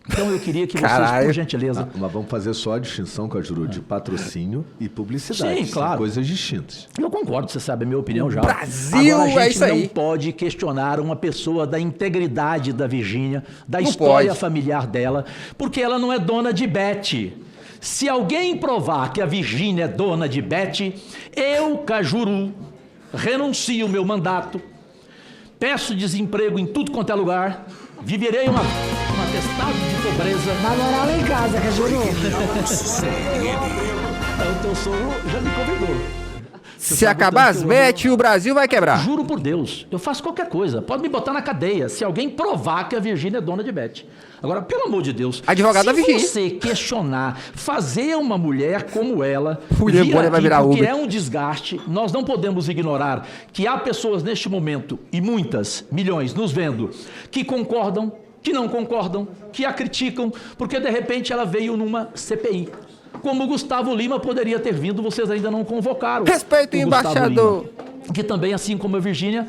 Speaker 11: Então eu queria que vocês, por gentileza...
Speaker 14: Mas vamos fazer só a distinção, Cajuru, de patrocínio e publicidade.
Speaker 11: Sim, claro.
Speaker 14: São coisas distintas.
Speaker 11: Eu concordo, você sabe a minha opinião já.
Speaker 1: Brasil,
Speaker 11: agora, a gente
Speaker 1: é isso aí.
Speaker 11: não pode questionar uma pessoa da integridade da Virgínia, da história familiar dela, porque ela não é dona de bet. Se alguém provar que a Virgínia é dona de bet, eu, Cajuru, renuncio o meu mandato, peço desemprego em tudo quanto é lugar, viverei um atestado de pobreza.
Speaker 4: Vai morar lá em casa, Cajuru.
Speaker 11: O teu sogro já me convidou.
Speaker 1: Se acabar as bets, o Brasil vai quebrar.
Speaker 11: Juro por Deus, eu faço qualquer coisa. Pode me botar na cadeia se alguém provar que a Virgínia é dona de bet. Agora, pelo amor de Deus,
Speaker 1: advogado da Virgínia.
Speaker 11: Se você questionar, fazer uma mulher como ela
Speaker 1: vai virar
Speaker 11: porque
Speaker 1: Uber.
Speaker 11: é um desgaste, nós não podemos ignorar que há pessoas neste momento, e muitas, milhões, nos vendo, que concordam, que não concordam, que a criticam, porque de repente ela veio numa CPI. Como o Gustavo Lima poderia ter vindo, vocês ainda não convocaram.
Speaker 1: Respeito o embaixador.
Speaker 11: Lima, que também, assim como a Virgínia,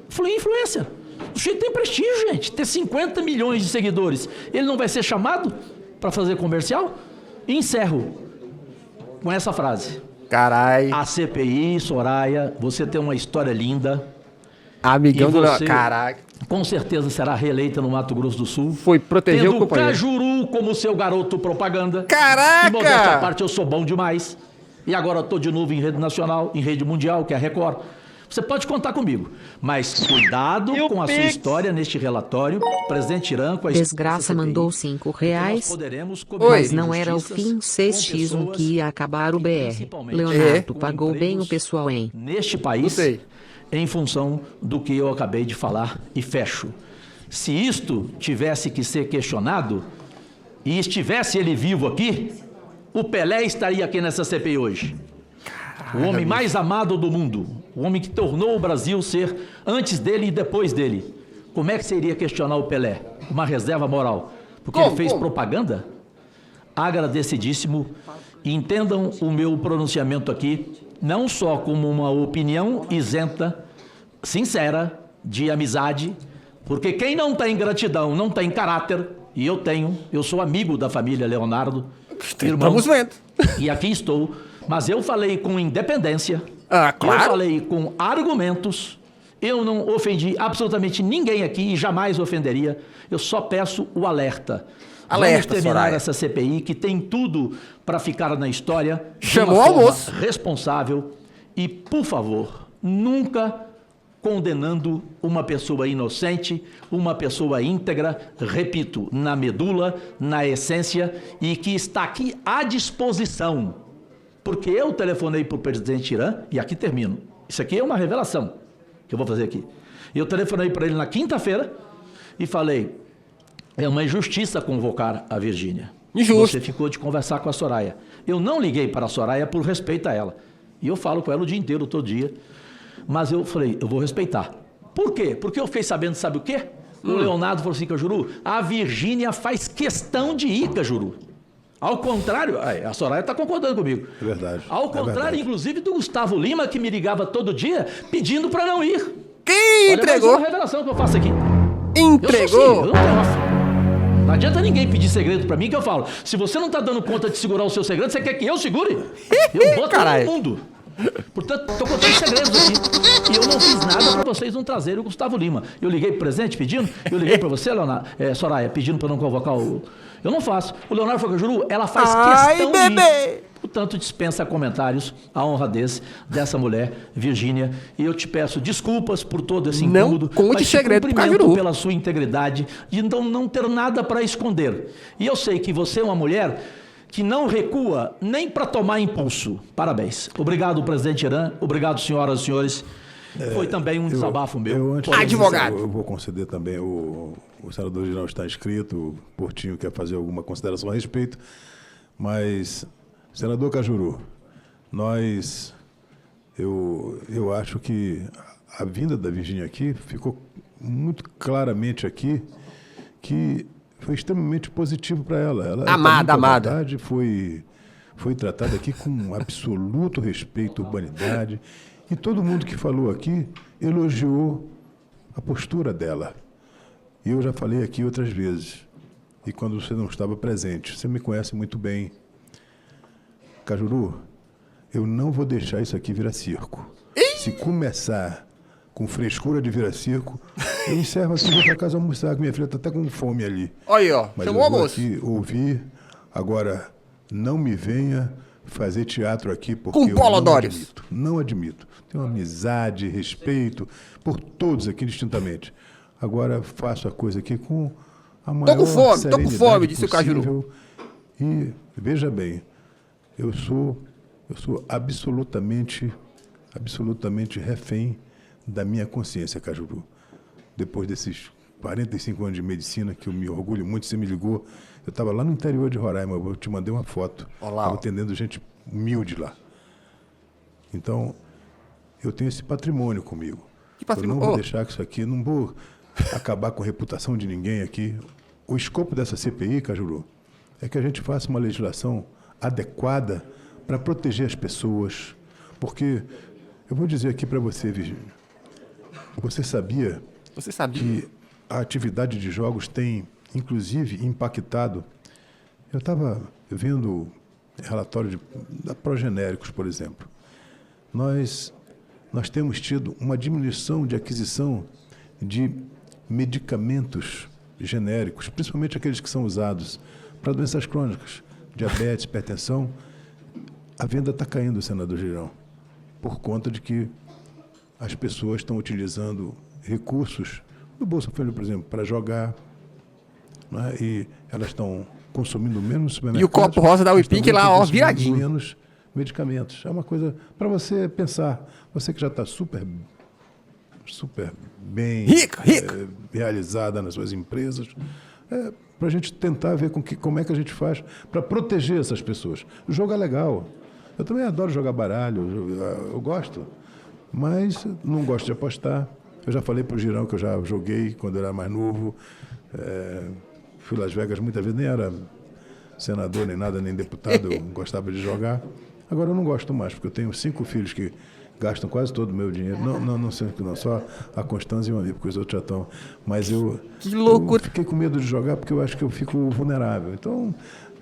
Speaker 11: foi influência. O sujeito tem prestígio, gente. Ter 50 milhões de seguidores. Ele não vai ser chamado para fazer comercial? E encerro com essa frase.
Speaker 1: Carai.
Speaker 11: A CPI, Soraya, você tem uma história linda.
Speaker 1: Amigão do...
Speaker 11: Você,
Speaker 1: Caraca.
Speaker 11: Com certeza será reeleita no Mato Grosso do Sul.
Speaker 1: Foi proteger o companheiro.
Speaker 11: Cajuru como seu garoto propaganda.
Speaker 1: Caraca!
Speaker 11: E modéstia à parte, eu sou bom demais. E agora estou de novo em rede nacional, em rede mundial, que é a Record. Você pode contar comigo. Mas cuidado com a sua história neste relatório. Presidente Irã com a
Speaker 7: Desgraça mandou R$5. Mas não era o fim 6x1 que ia acabar o BR. Leonardo pagou bem o pessoal em...
Speaker 11: Neste país... em função do que eu acabei de falar e fecho. Se isto tivesse que ser questionado, e estivesse ele vivo aqui, o Pelé estaria aqui nessa CPI hoje. O homem mais amado do mundo, o homem que tornou o Brasil ser antes dele e depois dele. Como é que você iria questionar o Pelé? Uma reserva moral. Porque ele fez propaganda? Agradecidíssimo. Entendam o meu pronunciamento aqui, não só como uma opinião isenta, sincera, de amizade, porque quem não tem gratidão, não tem caráter, e eu sou amigo da família Leonardo,
Speaker 1: Estamos vendo.
Speaker 11: E aqui estou, mas eu falei com independência,
Speaker 1: claro.
Speaker 11: Eu falei com argumentos, eu não ofendi absolutamente ninguém aqui e jamais ofenderia, eu só peço o alerta. Vamos terminar
Speaker 1: Soraya.
Speaker 11: essa CPI que tem tudo para ficar na história.
Speaker 1: Chamou o almoço.
Speaker 11: Responsável e, por favor, nunca condenando uma pessoa inocente, uma pessoa íntegra, repito, na medula, na essência, e que está aqui à disposição. Porque eu telefonei para o presidente Irã, e aqui termino. Isso aqui é uma revelação que eu vou fazer aqui. Eu telefonei para ele na quinta-feira e falei, é uma injustiça convocar a Virgínia.
Speaker 1: Injusto.
Speaker 11: Você ficou de conversar com a Soraya. Eu não liguei para a Soraya por respeito a ela. E eu falo com ela o dia inteiro, todo dia. Mas eu falei, eu vou respeitar. Por quê? Porque eu fiquei sabendo, sabe o quê? O Leonardo falou assim, Cajuru, a Virgínia faz questão de ir, Cajuru. Ao contrário, a Soraya está concordando comigo.
Speaker 2: É verdade.
Speaker 11: Ao contrário, inclusive, do Gustavo Lima, que me ligava todo dia pedindo para não ir.
Speaker 1: Quem entregou?
Speaker 11: Olha, mais uma revelação que eu faço aqui.
Speaker 1: Entregou?
Speaker 11: Eu não tenho Não adianta ninguém pedir segredo pra mim que eu falo. Se você não tá dando conta de segurar o seu segredo, você quer que eu segure? Eu boto todo mundo. Portanto, tô contando segredos aqui. E eu não fiz nada pra vocês não trazerem o Gustavo Lima. Eu liguei pro presidente pedindo, eu liguei pra você, Leonardo, Soraya, pedindo pra não convocar o... Eu não faço. O Leonardo falou, Juru, ela faz questão de... Portanto, dispensa comentários a honradez dessa mulher, Virgínia. E eu te peço desculpas por todo esse incômodo.
Speaker 1: Não conte segredo pro Cajuru.
Speaker 11: Pela sua integridade, de não ter nada para esconder. E eu sei que você é uma mulher que não recua nem para tomar impulso. Parabéns. Obrigado, presidente Irã. Obrigado, senhoras e senhores. Foi também um desabafo meu.
Speaker 1: Advogado.
Speaker 2: Eu vou conceder também, o senador Girão está inscrito, o Portinho quer fazer alguma consideração a respeito, mas, senador Cajuru, eu acho que a vinda da Virgínia aqui ficou muito claramente aqui que foi extremamente positivo para ela. Ela
Speaker 1: amada.
Speaker 2: Verdade, foi tratada aqui com absoluto respeito, urbanidade. E todo mundo que falou aqui elogiou a postura dela. E eu já falei aqui outras vezes. E quando você não estava presente, você me conhece muito bem. Cajuru, eu não vou deixar isso aqui virar circo. Se começar com frescura de virar circo, eu encerro aqui e vou para casa almoçar, que minha filha está até com fome ali.
Speaker 1: Olha aí, ó.
Speaker 2: Mas
Speaker 1: chamou o almoço.
Speaker 2: Aqui ouvir, agora não me venha fazer teatro aqui, porque
Speaker 1: com
Speaker 2: eu não admito. Tenho amizade, respeito por todos aqui distintamente. Agora faço a coisa aqui com a maior
Speaker 1: tô com fome, disse o Cajuru.
Speaker 2: E veja bem, eu sou absolutamente refém da minha consciência, Cajuru. Depois desses 45 anos de medicina, que eu me orgulho muito, você me ligou. Eu estava lá no interior de Roraima, eu te mandei uma foto. Estava atendendo gente humilde lá. Então, eu tenho esse patrimônio comigo. Eu não vou deixar que isso aqui, não vou acabar com a reputação de ninguém aqui. O escopo dessa CPI, Cajuru, é que a gente faça uma legislação adequada para proteger as pessoas. Porque, eu vou dizer aqui para você, Virgínia, você sabia que a atividade de jogos tem, inclusive, impactado... Eu estava vendo relatório da Progenéricos, por exemplo. Nós temos tido uma diminuição de aquisição de medicamentos genéricos, principalmente aqueles que são usados para doenças crônicas, diabetes, hipertensão. A venda está caindo, senador Girão, por conta de que as pessoas estão utilizando recursos do Bolsa Família, por exemplo, para jogar, né? E elas estão consumindo menos supermercados.
Speaker 1: E o copo rosa da Wipink lá, ó, viradinho.
Speaker 2: Menos medicamentos. É uma coisa para você pensar. Você que já está super bem
Speaker 1: rica.
Speaker 2: Realizada nas suas empresas, para a gente tentar ver como é que a gente faz para proteger essas pessoas. O jogo é legal. Eu também adoro jogar baralho, eu gosto, mas não gosto de apostar. Eu já falei para o Girão que eu já joguei quando eu era mais novo. Fui Las Vegas muitas vezes, nem era senador, nem nada, nem deputado, eu gostava de jogar. Agora eu não gosto mais, porque eu tenho 5 filhos que gastam quase todo o meu dinheiro. Não sei, não, só a Constância e um amigo, porque os outros já estão. Mas
Speaker 1: que loucura!
Speaker 2: Eu fiquei com medo de jogar porque eu acho que eu fico vulnerável. Então,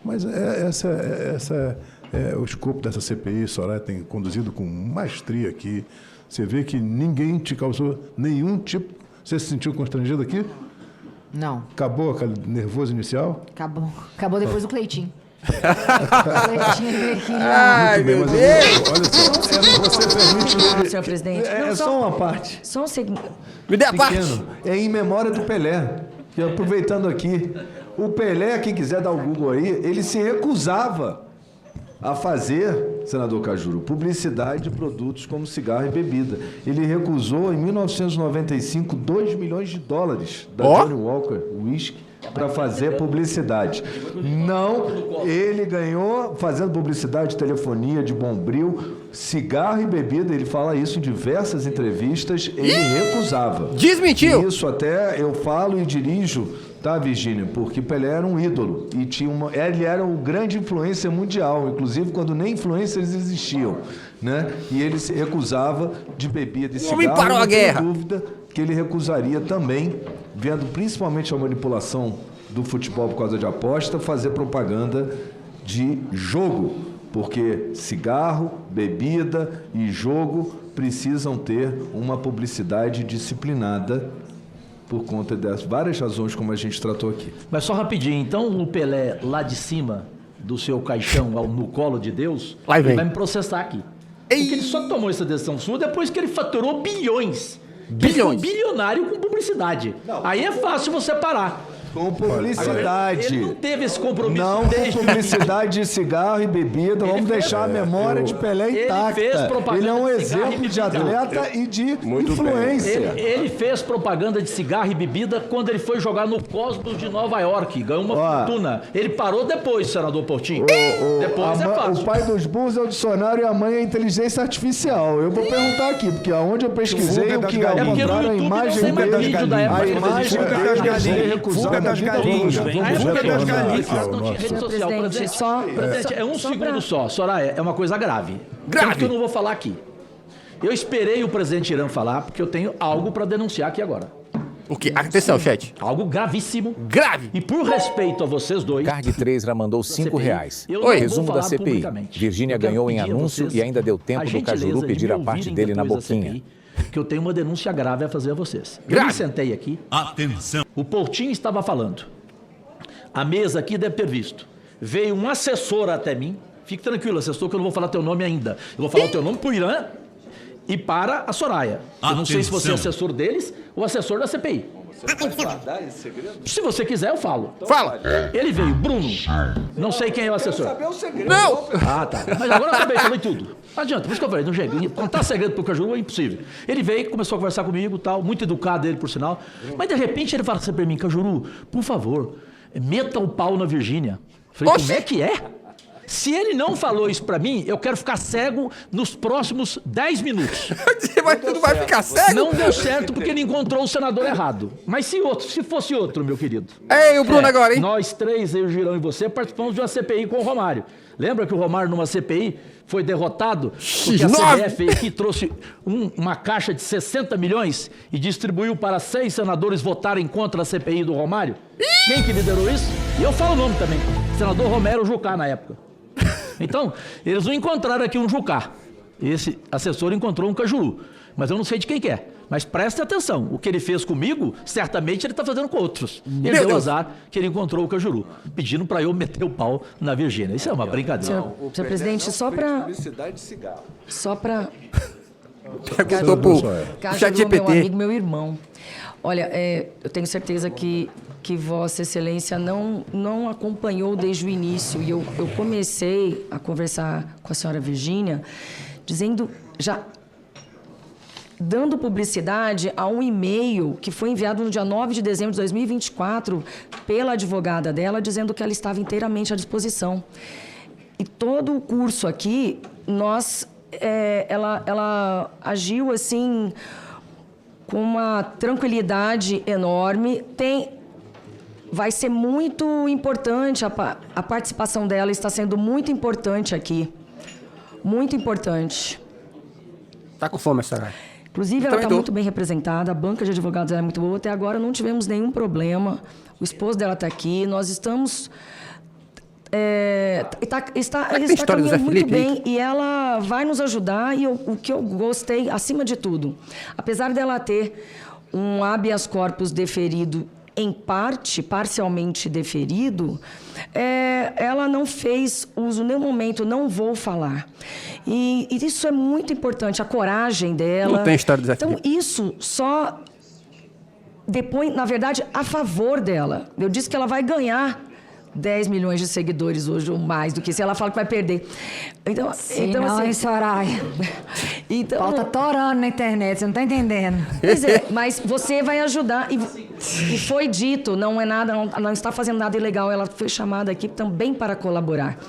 Speaker 2: mas essa é o escopo dessa CPI. Soraya tem conduzido com maestria aqui. Você vê que ninguém te causou nenhum tipo... Você se sentiu constrangido aqui?
Speaker 4: Não.
Speaker 2: Acabou aquele nervoso inicial?
Speaker 4: Acabou. Acabou depois do Cleitinho.
Speaker 2: Ai, meu Deus! Olha só, você permite...
Speaker 5: Senhor presidente.
Speaker 3: Só uma parte.
Speaker 5: Só um segundo.
Speaker 1: Me dê a parte.
Speaker 3: É em memória do Pelé. E aproveitando aqui, o Pelé, quem quiser dar o Google aí, ele se recusava a fazer, senador Cajuru, publicidade de produtos como cigarro e bebida. Ele recusou, em 1995, $2 milhões da Johnnie Walker Whisky para fazer publicidade. Não, ele ganhou fazendo publicidade de telefonia, de Bombril, cigarro e bebida. Ele fala isso em diversas entrevistas. Ele recusava.
Speaker 1: Desmentiu!
Speaker 3: Isso até eu falo e dirijo, tá, Virgínia? Porque Pelé era um ídolo e ele era o grande influencer mundial, inclusive quando nem influencers existiam, né? E ele se recusava de bebida e cigarro.
Speaker 1: O homem parou a guerra.
Speaker 3: Não tem dúvida que ele recusaria também, vendo principalmente a manipulação do futebol por causa de aposta, fazer propaganda de jogo, porque cigarro, bebida e jogo precisam ter uma publicidade disciplinada por conta das várias razões como a gente tratou aqui.
Speaker 11: Mas só rapidinho, então o Pelé lá de cima do seu caixão, no colo de Deus, ele vai me processar aqui. Porque ele só tomou essa decisão sua depois que ele faturou bilhões. Bilhões. Bilionário com publicidade. Não, aí é fácil você parar.
Speaker 3: Com publicidade.
Speaker 11: Ele não teve esse compromisso.
Speaker 3: Não com publicidade de cigarro e bebida. Vamos deixar a memória de Pelé intacta. Ele é um exemplo de atleta e de influência.
Speaker 11: Ele fez propaganda de cigarro e bebida quando ele foi jogar no Cosmos de Nova York. Ganhou uma fortuna. Ele parou depois, senador Portinho. Depois é fácil.
Speaker 3: O pai dos burros é o dicionário e a mãe é a inteligência artificial. Eu vou perguntar aqui, porque aonde eu pesquisei, o que ao contrário, a imagem dele... A imagem dele recusada das galinhas.
Speaker 11: Rede social, presidente, é um segundo só. Soraya, é uma coisa grave. Grave que eu não vou falar aqui. Eu esperei o presidente Irã falar, porque eu tenho algo para denunciar aqui agora.
Speaker 1: O quê? Atenção, chat.
Speaker 11: Algo gravíssimo.
Speaker 1: Grave!
Speaker 11: E por respeito a vocês dois...
Speaker 13: Carg 3 já mandou R$5. Oi, resumo da CPI. Virgínia ganhou em anúncio e ainda deu tempo do Cajuru pedir a parte dele na boquinha.
Speaker 11: Que eu tenho uma denúncia grave a fazer a vocês. Eu me sentei aqui. Atenção. O Portinho estava falando. A mesa aqui deve ter visto. Veio um assessor até mim. Fique tranquilo, assessor, que eu não vou falar teu nome ainda. Eu vou falar o teu nome pro Irã e para a Soraya. Eu não sei se você é assessor deles ou assessor da CPI.
Speaker 10: Você pode guardar esse segredo?
Speaker 11: Se você quiser, eu falo.
Speaker 10: Então,
Speaker 1: fala!
Speaker 11: Ele veio, Bruno. Não sei quem é o assessor.
Speaker 10: Eu quero saber o segredo.
Speaker 11: Não! Ah, tá. Mas agora eu também falei tudo. Não adianta, por isso que eu falei, não jeito. Contar segredo pro Cajuru é impossível. Ele veio, começou a conversar comigo, tal, muito educado ele, por sinal. Mas de repente ele fala assim pra mim, Cajuru, por favor, meta o pau na Virgínia. Falei, como é que é? Se ele não falou isso pra mim, eu quero ficar cego nos próximos 10 minutos.
Speaker 1: Mas tu não vai ficar cego?
Speaker 11: Não deu certo porque ele encontrou o senador errado. Mas se fosse outro, meu querido.
Speaker 1: Ei, o Bruno agora, hein?
Speaker 11: Nós três, eu, o Girão e você, participamos de uma CPI com o Romário. Lembra que o Romário, numa CPI, foi derrotado porque a CBF aqui trouxe uma caixa de 60 milhões e distribuiu para 6 senadores votarem contra a CPI do Romário? Quem que liderou isso? E eu falo o nome também. Senador Romero Jucá, na época. Então, eles não encontraram aqui um Jucá. Esse assessor encontrou um Cajuru. Mas eu não sei de quem que é. Mas preste atenção. O que ele fez comigo, certamente ele está fazendo com outros. Ele deu azar que ele encontrou o Cajuru, pedindo para eu meter o pau na Virgínia. Isso é uma brincadeira.
Speaker 5: Senhor presidente, só para...
Speaker 10: Publicidade de cigarro.
Speaker 5: Só para...
Speaker 1: Perguntou pro
Speaker 5: Cajuru, meu amigo, meu irmão. Olha, eu tenho certeza que Vossa Excelência não acompanhou desde o início. E eu comecei a conversar com a senhora Virgínia, dizendo... dando publicidade a um e-mail que foi enviado no dia 9 de dezembro de 2024 pela advogada dela, dizendo que ela estava inteiramente à disposição. E todo o curso aqui, ela agiu assim com uma tranquilidade enorme. Vai ser muito importante, a participação dela está sendo muito importante aqui. Muito importante.
Speaker 1: Tá com fome, Soraya?
Speaker 5: Inclusive, ela está muito bem representada, a banca de advogados é muito boa. Até agora não tivemos nenhum problema. O esposo dela está aqui, nós estamos... está caminhando muito bem e ela vai nos ajudar. E o que eu gostei, acima de tudo, apesar dela ter um habeas corpus deferido em parte, parcialmente deferido, ela não fez uso, em nenhum momento, não vou falar. E isso é muito importante, a coragem dela.
Speaker 1: Não tem história de
Speaker 5: Então, isso só depõe, na verdade, a favor dela. Eu disse que ela vai ganhar 10 milhões de seguidores hoje, ou mais do que se ela fala que vai perder. Então,
Speaker 4: não, assim, Soraya.
Speaker 5: Então,
Speaker 4: Paulo tá torando na internet, você não tá entendendo.
Speaker 5: Pois é, mas você vai ajudar. E foi dito, não é nada, não está fazendo nada ilegal. Ela foi chamada aqui também para colaborar.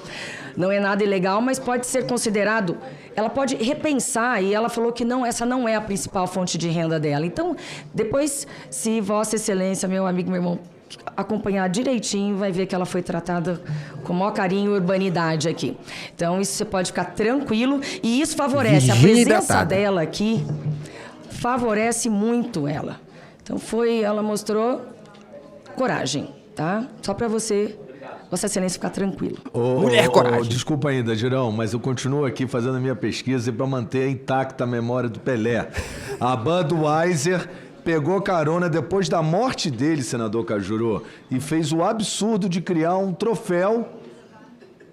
Speaker 5: Não é nada ilegal, mas pode ser considerado... Ela pode repensar, e ela falou que essa não é a principal fonte de renda dela. Então, depois, se Vossa Excelência, meu amigo, meu irmão, acompanhar direitinho, vai ver que ela foi tratada com o maior carinho e urbanidade aqui. Então, isso você pode ficar tranquilo. E isso favorece. A presença dela aqui favorece muito ela. Então, ela mostrou coragem, tá? Só para Vossa Excelência ficar tranquilo.
Speaker 1: Mulher coragem.
Speaker 14: Desculpa ainda, Girão, mas eu continuo aqui fazendo a minha pesquisa para manter intacta a memória do Pelé. A Budweiser pegou carona depois da morte dele, senador Cajuru, e fez o absurdo de criar um troféu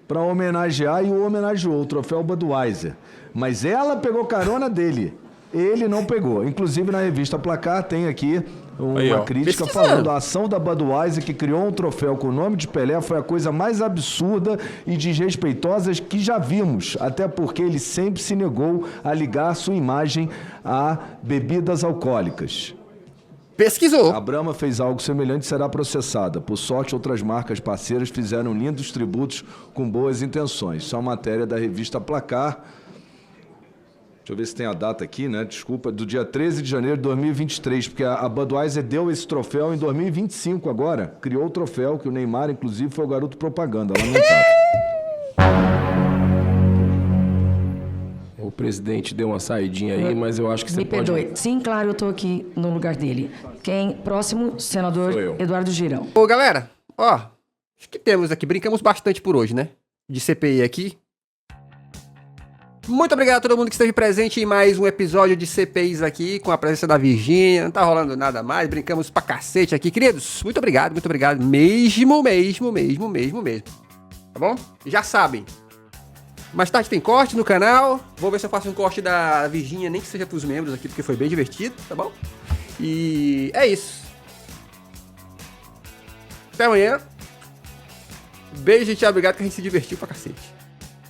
Speaker 14: para homenagear, e o homenageou, o troféu Budweiser. Mas ela pegou carona dele, ele não pegou. Inclusive, na revista Placar tem aqui uma crítica falando: a ação da Budweiser, que criou um troféu com o nome de Pelé, foi a coisa mais absurda e desrespeitosa que já vimos, até porque ele sempre se negou a ligar sua imagem a bebidas alcoólicas.
Speaker 1: Pesquisou.
Speaker 14: A Brahma fez algo semelhante e será processada. Por sorte, outras marcas parceiras fizeram lindos tributos com boas intenções. Isso é uma matéria da revista Placar. Deixa eu ver se tem a data aqui, né? Desculpa, do dia 13 de janeiro de 2023, porque a Budweiser deu esse troféu em 2025 agora. Criou o troféu, que o Neymar, inclusive, foi o garoto propaganda. Lamentável.
Speaker 15: O presidente deu uma saidinha aí, mas eu acho que você pode...
Speaker 5: Me perdoe. Sim, claro, eu tô aqui no lugar dele. Próximo, senador Eduardo Girão.
Speaker 1: Ô, galera, acho que temos aqui, brincamos bastante por hoje, né? De CPI aqui. Muito obrigado a todo mundo que esteve presente em mais um episódio de CPIs aqui, com a presença da Virgínia. Não tá rolando nada mais, brincamos pra cacete aqui. Queridos, muito obrigado mesmo. Tá bom? Já sabem. Mais tarde tem corte no canal. Vou ver se eu faço um corte da Virgínia, nem que seja pros membros aqui, porque foi bem divertido, tá bom? E é isso. Até amanhã. Beijo e tchau, obrigado que a gente se divertiu pra cacete.